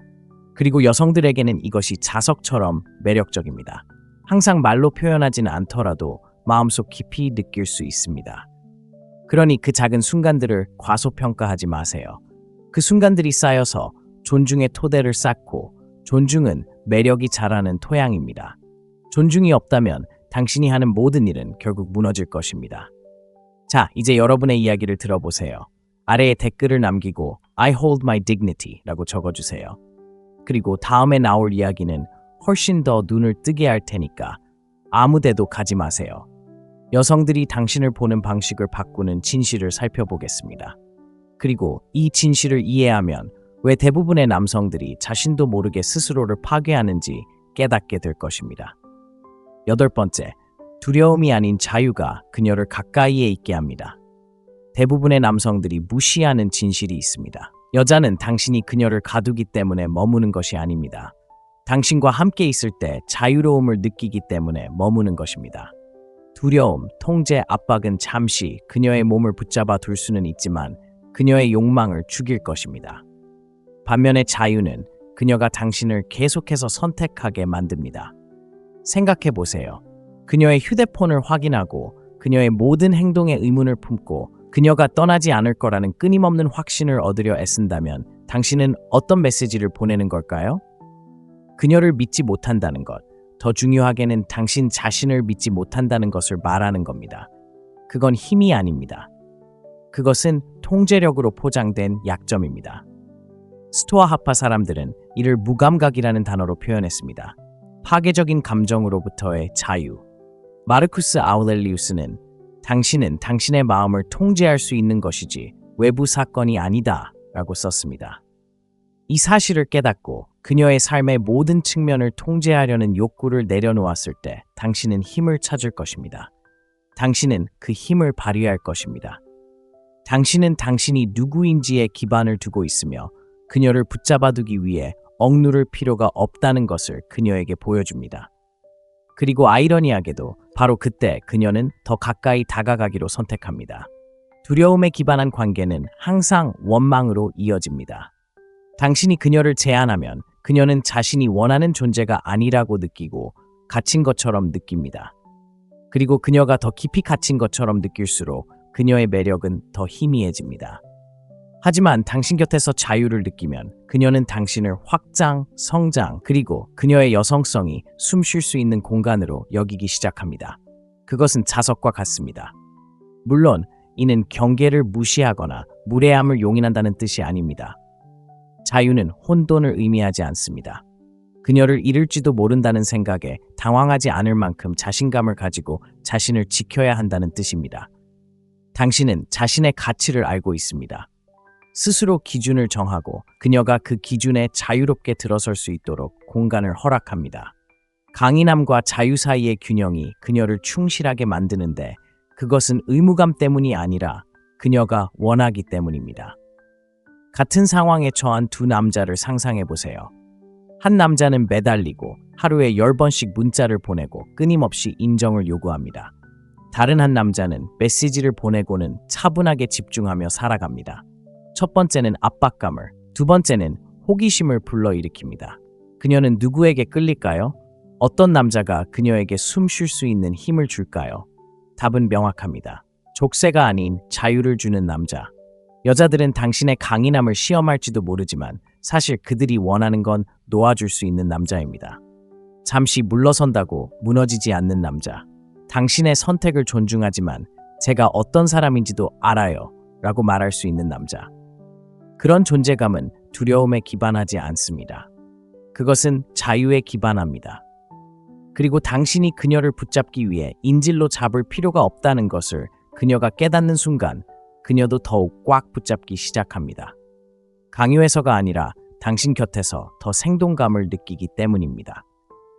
그리고 여성들에게는 이것이 자석처럼 매력적입니다. 항상 말로 표현하지는 않더라도 마음속 깊이 느낄 수 있습니다. 그러니 그 작은 순간들을 과소평가하지 마세요. 그 순간들이 쌓여서 존중의 토대를 쌓고, 존중은 매력이 자라는 토양입니다. 존중이 없다면 당신이 하는 모든 일은 결국 무너질 것입니다. 자, 이제 여러분의 이야기를 들어보세요. 아래에 댓글을 남기고 I hold my dignity 라고 적어주세요. 그리고 다음에 나올 이야기는 훨씬 더 눈을 뜨게 할 테니까 아무 데도 가지 마세요. 여성들이 당신을 보는 방식을 바꾸는 진실을 살펴보겠습니다. 그리고 이 진실을 이해하면 왜 대부분의 남성들이 자신도 모르게 스스로를 파괴하는지 깨닫게 될 것입니다. 8번째, 두려움이 아닌 자유가 그녀를 가까이에 있게 합니다. 대부분의 남성들이 무시하는 진실이 있습니다. 여자는 당신이 그녀를 가두기 때문에 머무는 것이 아닙니다. 당신과 함께 있을 때 자유로움을 느끼기 때문에 머무는 것입니다. 두려움, 통제, 압박은 잠시 그녀의 몸을 붙잡아 둘 수는 있지만 그녀의 욕망을 죽일 것입니다. 반면에 자유는 그녀가 당신을 계속해서 선택하게 만듭니다. 생각해 보세요. 그녀의 휴대폰을 확인하고 그녀의 모든 행동에 의문을 품고 그녀가 떠나지 않을 거라는 끊임없는 확신을 얻으려 애쓴다면 당신은 어떤 메시지를 보내는 걸까요? 그녀를 믿지 못한다는 것, 더 중요하게는 당신 자신을 믿지 못한다는 것을 말하는 겁니다. 그건 힘이 아닙니다. 그것은 통제력으로 포장된 약점입니다. 스토아 학파 사람들은 이를 무감각이라는 단어로 표현했습니다. 파괴적인 감정으로부터의 자유. 마르쿠스 아우렐리우스는 당신은 당신의 마음을 통제할 수 있는 것이지 외부 사건이 아니다 라고 썼습니다. 이 사실을 깨닫고 그녀의 삶의 모든 측면을 통제하려는 욕구를 내려놓았을 때 당신은 힘을 찾을 것입니다. 당신은 그 힘을 발휘할 것입니다. 당신은 당신이 누구인지에 기반을 두고 있으며 그녀를 붙잡아두기 위해 억누를 필요가 없다는 것을 그녀에게 보여줍니다. 그리고 아이러니하게도 바로 그때 그녀는 더 가까이 다가가기로 선택합니다. 두려움에 기반한 관계는 항상 원망으로 이어집니다. 당신이 그녀를 제한하면 그녀는 자신이 원하는 존재가 아니라고 느끼고 갇힌 것처럼 느낍니다. 그리고 그녀가 더 깊이 갇힌 것처럼 느낄수록 그녀의 매력은 더 희미해집니다. 하지만 당신 곁에서 자유를 느끼면 그녀는 당신을 확장, 성장, 그리고 그녀의 여성성이 숨 쉴 수 있는 공간으로 여기기 시작합니다. 그것은 자석과 같습니다. 물론 이는 경계를 무시하거나 무례함을 용인한다는 뜻이 아닙니다. 자유는 혼돈을 의미하지 않습니다. 그녀를 잃을지도 모른다는 생각에 당황하지 않을 만큼 자신감을 가지고 자신을 지켜야 한다는 뜻입니다. 당신은 자신의 가치를 알고 있습니다. 스스로 기준을 정하고 그녀가 그 기준에 자유롭게 들어설 수 있도록 공간을 허락합니다. 강인함과 자유 사이의 균형이 그녀를 충실하게 만드는데 그것은 의무감 때문이 아니라 그녀가 원하기 때문입니다. 같은 상황에 처한 두 남자를 상상해 보세요. 한 남자는 매달리고 하루에 10번씩 문자를 보내고 끊임없이 인정을 요구합니다. 다른 한 남자는 메시지를 보내고는 차분하게 집중하며 살아갑니다. 첫 번째는 압박감을, 두 번째는 호기심을 불러일으킵니다. 그녀는 누구에게 끌릴까요? 어떤 남자가 그녀에게 숨 쉴 수 있는 힘을 줄까요? 답은 명확합니다. 족쇄가 아닌 자유를 주는 남자. 여자들은 당신의 강인함을 시험할지도 모르지만 사실 그들이 원하는 건 놓아줄 수 있는 남자입니다. 잠시 물러선다고 무너지지 않는 남자. 당신의 선택을 존중하지만 제가 어떤 사람인지도 알아요 라고 말할 수 있는 남자. 그런 존재감은 두려움에 기반하지 않습니다. 그것은 자유에 기반합니다. 그리고 당신이 그녀를 붙잡기 위해 인질로 잡을 필요가 없다는 것을 그녀가 깨닫는 순간 그녀도 더욱 꽉 붙잡기 시작합니다. 강요해서가 아니라 당신 곁에서 더 생동감을 느끼기 때문입니다.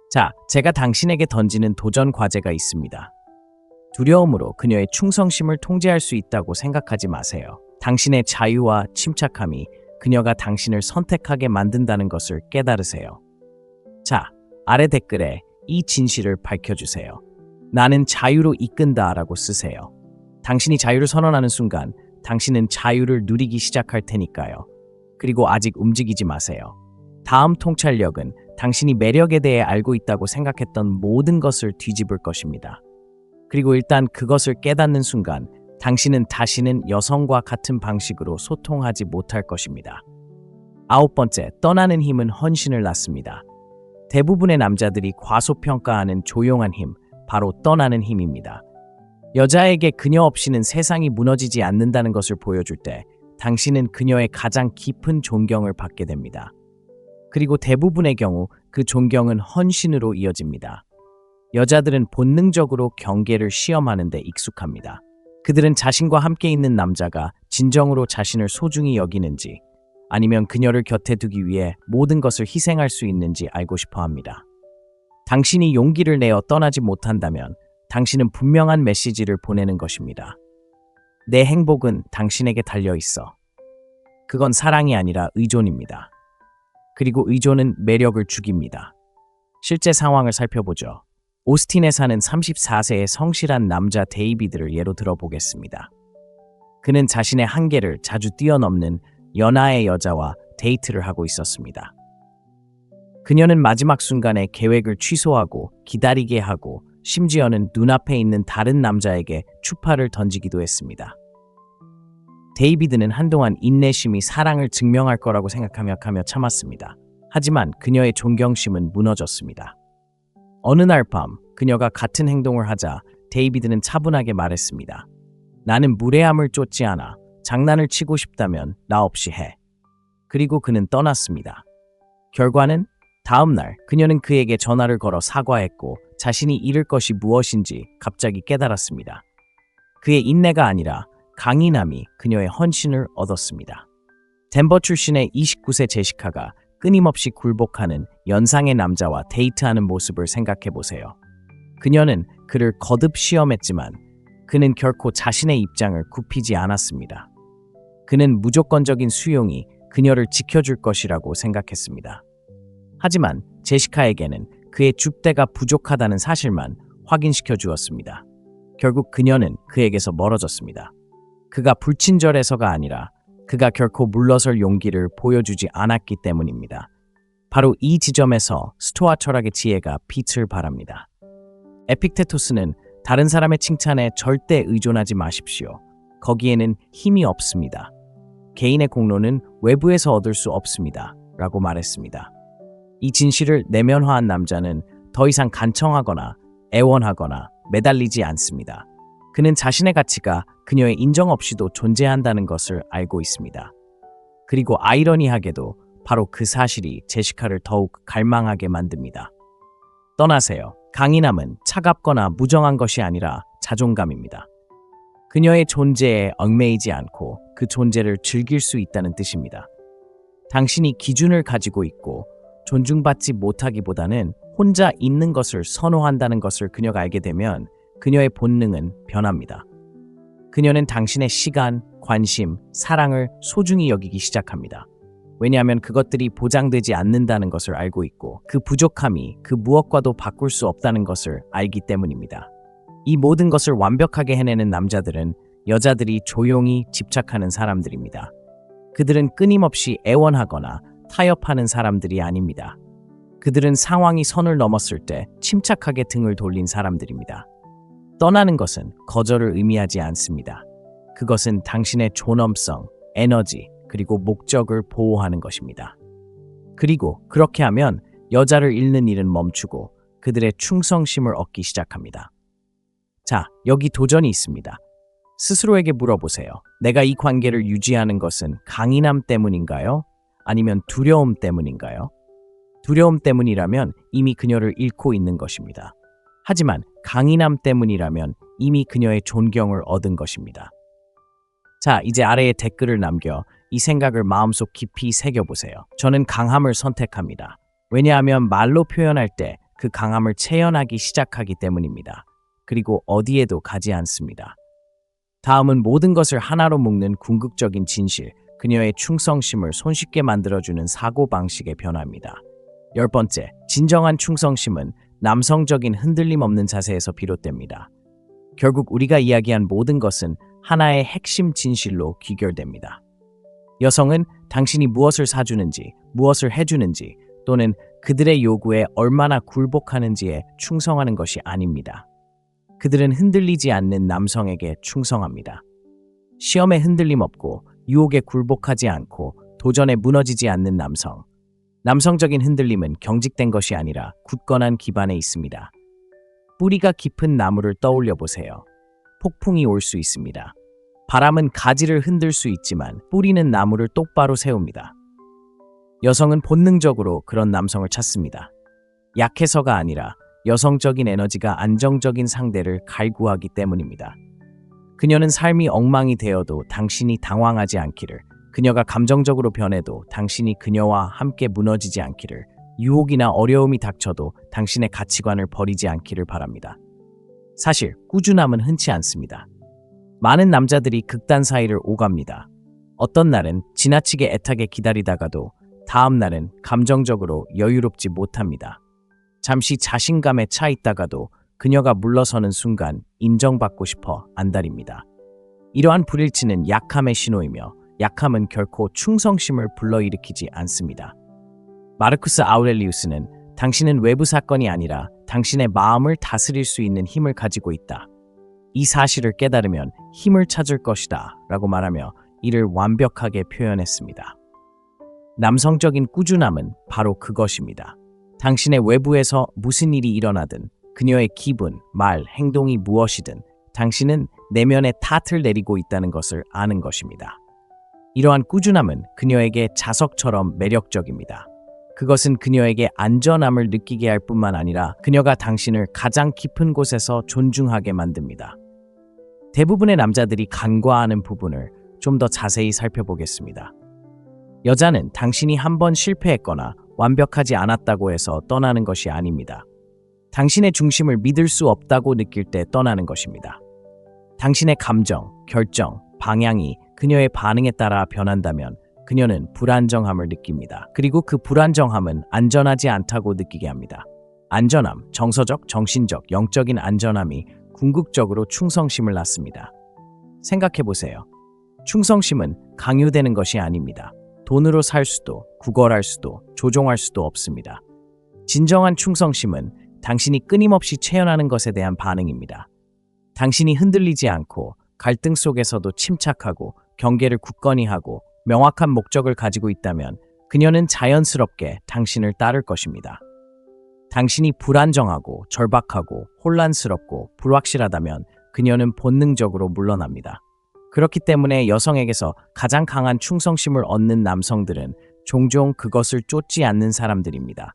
자, 제가 당신에게 던지는 도전 과제가 있습니다. 두려움으로 그녀의 충성심을 통제할 수 있다고 생각하지 마세요. 당신의 자유와 침착함이 그녀가 당신을 선택하게 만든다는 것을 깨달으세요. 자, 아래 댓글에 이 진실을 밝혀주세요. 나는 자유로 이끈다 라고 쓰세요. 당신이 자유를 선언하는 순간 당신은 자유를 누리기 시작할 테니까요. 그리고 아직 움직이지 마세요. 다음 통찰력은 당신이 매력에 대해 알고 있다고 생각했던 모든 것을 뒤집을 것입니다. 그리고 일단 그것을 깨닫는 순간 당신은 다시는 여성과 같은 방식으로 소통하지 못할 것입니다. 9번째, 떠나는 힘은 헌신을 낳습니다. 대부분의 남자들이 과소평가하는 조용한 힘, 바로 떠나는 힘입니다. 여자에게 그녀 없이는 세상이 무너지지 않는다는 것을 보여줄 때 당신은 그녀의 가장 깊은 존경을 받게 됩니다. 그리고 대부분의 경우 그 존경은 헌신으로 이어집니다. 여자들은 본능적으로 경계를 시험하는 데 익숙합니다. 그들은 자신과 함께 있는 남자가 진정으로 자신을 소중히 여기는지 아니면 그녀를 곁에 두기 위해 모든 것을 희생할 수 있는지 알고 싶어 합니다. 당신이 용기를 내어 떠나지 못한다면 당신은 분명한 메시지를 보내는 것입니다. 내 행복은 당신에게 달려 있어. 그건 사랑이 아니라 의존입니다. 그리고 의존은 매력을 죽입니다. 실제 상황을 살펴보죠. 오스틴에 사는 34세의 성실한 남자 데이비드를 예로 들어보겠습니다. 그는 자신의 한계를 자주 뛰어넘는 연하의 여자와 데이트를 하고 있었습니다. 그녀는 마지막 순간에 계획을 취소하고 기다리게 하고 심지어는 눈앞에 있는 다른 남자에게 추파를 던지기도 했습니다. 데이비드는 한동안 인내심이 사랑을 증명할 거라고 생각하며 참았습니다. 하지만 그녀의 존경심은 무너졌습니다. 어느 날 밤 그녀가 같은 행동을 하자 데이비드는 차분하게 말했습니다. 나는 무례함을 쫓지 않아. 장난을 치고 싶다면 나 없이 해. 그리고 그는 떠났습니다. 결과는 다음 날 그녀는 그에게 전화를 걸어 사과했고 자신이 잃을 것이 무엇인지 갑자기 깨달았습니다. 그의 인내가 아니라 강인함이 그녀의 헌신을 얻었습니다. 덴버 출신의 29세 제시카가 끊임없이 굴복하는 연상의 남자와 데이트하는 모습을 생각해 보세요. 그녀는 그를 거듭 시험했지만 그는 결코 자신의 입장을 굽히지 않았습니다. 그는 무조건적인 수용이 그녀를 지켜줄 것이라고 생각했습니다. 하지만 제시카에게는 그의 줏대가 부족하다는 사실만 확인시켜 주었습니다. 결국 그녀는 그에게서 멀어졌습니다. 그가 불친절해서가 아니라 그가 결코 물러설 용기를 보여주지 않았기 때문입니다. 바로 이 지점에서 스토아 철학의 지혜가 빛을 발합니다. 에픽테토스는 다른 사람의 칭찬에 절대 의존하지 마십시오. 거기에는 힘이 없습니다. 개인의 공로는 외부에서 얻을 수 없습니다. 라고 말했습니다. 이 진실을 내면화한 남자는 더 이상 간청하거나 애원하거나 매달리지 않습니다. 그는 자신의 가치가 그녀의 인정 없이도 존재한다는 것을 알고 있습니다. 그리고 아이러니하게도 바로 그 사실이 제시카를 더욱 갈망하게 만듭니다. 떠나세요. 강인함은 차갑거나 무정한 것이 아니라 자존감입니다. 그녀의 존재에 얽매이지 않고 그 존재를 즐길 수 있다는 뜻입니다. 당신이 기준을 가지고 있고 존중받지 못하기보다는 혼자 있는 것을 선호한다는 것을 그녀가 알게 되면 그녀의 본능은 변합니다. 그녀는 당신의 시간, 관심, 사랑을 소중히 여기기 시작합니다. 왜냐하면 그것들이 보장되지 않는다는 것을 알고 있고 그 부족함이 그 무엇과도 바꿀 수 없다는 것을 알기 때문입니다. 이 모든 것을 완벽하게 해내는 남자들은 여자들이 조용히 집착하는 사람들입니다. 그들은 끊임없이 애원하거나 타협하는 사람들이 아닙니다. 그들은 상황이 선을 넘었을 때 침착하게 등을 돌린 사람들입니다. 떠나는 것은 거절을 의미하지 않습니다. 그것은 당신의 존엄성, 에너지, 그리고 목적을 보호하는 것입니다. 그리고 그렇게 하면 여자를 잃는 일은 멈추고 그들의 충성심을 얻기 시작합니다. 자, 여기 도전이 있습니다. 스스로에게 물어보세요. 내가 이 관계를 유지하는 것은 강인함 때문인가요? 아니면 두려움 때문인가요? 두려움 때문이라면 이미 그녀를 잃고 있는 것입니다. 하지만 강인함 때문이라면 이미 그녀의 존경을 얻은 것입니다. 자, 이제 아래에 댓글을 남겨 이 생각을 마음속 깊이 새겨보세요. 저는 강함을 선택합니다. 왜냐하면 말로 표현할 때 그 강함을 체현하기 시작하기 때문입니다. 그리고 어디에도 가지 않습니다. 다음은 모든 것을 하나로 묶는 궁극적인 진실, 그녀의 충성심을 손쉽게 만들어주는 사고방식의 변화입니다. 10번째, 진정한 충성심은 남성적인 흔들림 없는 자세에서 비롯됩니다. 결국 우리가 이야기한 모든 것은 하나의 핵심 진실로 귀결됩니다. 여성은 당신이 무엇을 사주는지, 무엇을 해주는지, 또는 그들의 요구에 얼마나 굴복하는지에 충성하는 것이 아닙니다. 그들은 흔들리지 않는 남성에게 충성합니다. 시험에 흔들림 없고 유혹에 굴복하지 않고 도전에 무너지지 않는 남성. 남성적인 흔들림은 경직된 것이 아니라 굳건한 기반에 있습니다. 뿌리가 깊은 나무를 떠올려 보세요. 폭풍이 올 수 있습니다. 바람은 가지를 흔들 수 있지만 뿌리는 나무를 똑바로 세웁니다. 여성은 본능적으로 그런 남성을 찾습니다. 약해서가 아니라 여성적인 에너지가 안정적인 상대를 갈구하기 때문입니다. 그녀는 삶이 엉망이 되어도 당신이 당황하지 않기를, 그녀가 감정적으로 변해도 당신이 그녀와 함께 무너지지 않기를, 유혹이나 어려움이 닥쳐도 당신의 가치관을 버리지 않기를 바랍니다. 사실 꾸준함은 흔치 않습니다. 많은 남자들이 극단 사이를 오갑니다. 어떤 날은 지나치게 애타게 기다리다가도 다음 날은 감정적으로 여유롭지 못합니다. 잠시 자신감에 차 있다가도 그녀가 물러서는 순간 인정받고 싶어 안달입니다. 이러한 불일치는 약함의 신호이며 약함은 결코 충성심을 불러일으키지 않습니다. 마르쿠스 아우렐리우스는 당신은 외부 사건이 아니라 당신의 마음을 다스릴 수 있는 힘을 가지고 있다. 이 사실을 깨달으면 힘을 찾을 것이다 라고 말하며 이를 완벽하게 표현했습니다. 남성적인 꾸준함은 바로 그것입니다. 당신의 외부에서 무슨 일이 일어나든 그녀의 기분, 말, 행동이 무엇이든 당신은 내면의 탓을 내리고 있다는 것을 아는 것입니다. 이러한 꾸준함은 그녀에게 자석처럼 매력적입니다. 그것은 그녀에게 안전함을 느끼게 할 뿐만 아니라 그녀가 당신을 가장 깊은 곳에서 존중하게 만듭니다. 대부분의 남자들이 간과하는 부분을 좀 더 자세히 살펴보겠습니다. 여자는 당신이 한번 실패했거나 완벽하지 않았다고 해서 떠나는 것이 아닙니다. 당신의 중심을 믿을 수 없다고 느낄 때 떠나는 것입니다. 당신의 감정, 결정, 방향이 그녀의 반응에 따라 변한다면 그녀는 불안정함을 느낍니다. 그리고 그 불안정함은 안전하지 않다고 느끼게 합니다. 안전함, 정서적, 정신적, 영적인 안전함이 궁극적으로 충성심을 낳습니다. 생각해보세요. 충성심은 강요되는 것이 아닙니다. 돈으로 살 수도, 구걸할 수도, 조종할 수도 없습니다. 진정한 충성심은 당신이 끊임없이 체현하는 것에 대한 반응입니다. 당신이 흔들리지 않고 갈등 속에서도 침착하고 경계를 굳건히 하고 명확한 목적을 가지고 있다면 그녀는 자연스럽게 당신을 따를 것입니다. 당신이 불안정하고 절박하고 혼란스럽고 불확실하다면 그녀는 본능적으로 물러납니다. 그렇기 때문에 여성에게서 가장 강한 충성심을 얻는 남성들은 종종 그것을 쫓지 않는 사람들입니다.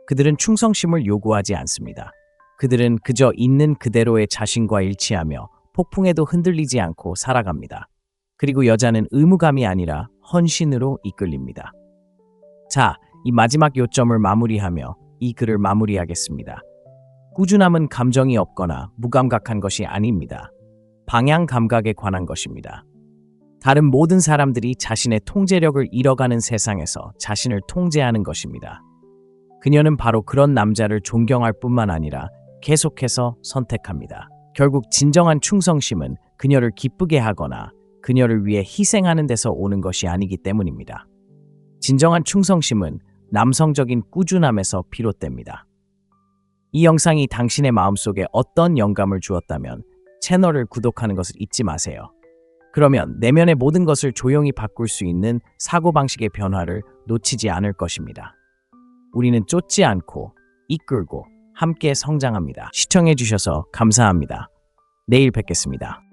그들은 충성심을 요구하지 않습니다. 그들은 그저 있는 그대로의 자신과 일치하며 폭풍에도 흔들리지 않고 살아갑니다. 그리고 여자는 의무감이 아니라 헌신으로 이끌립니다. 자, 이 마지막 요점을 마무리하며 이 글을 마무리하겠습니다. 꾸준함은 감정이 없거나 무감각한 것이 아닙니다. 방향 감각에 관한 것입니다. 다른 모든 사람들이 자신의 통제력을 잃어가는 세상에서 자신을 통제하는 것입니다. 그녀는 바로 그런 남자를 존경할 뿐만 아니라 계속해서 선택합니다. 결국 진정한 충성심은 그녀를 기쁘게 하거나 그녀를 위해 희생하는 데서 오는 것이 아니기 때문입니다. 진정한 충성심은 남성적인 꾸준함에서 비롯됩니다. 이 영상이 당신의 마음속에 어떤 영감을 주었다면 채널을 구독하는 것을 잊지 마세요. 그러면 내면의 모든 것을 조용히 바꿀 수 있는 사고방식의 변화를 놓치지 않을 것입니다. 우리는 쫓지 않고 이끌고 함께 성장합니다. 시청해주셔서 감사합니다. 내일 뵙겠습니다.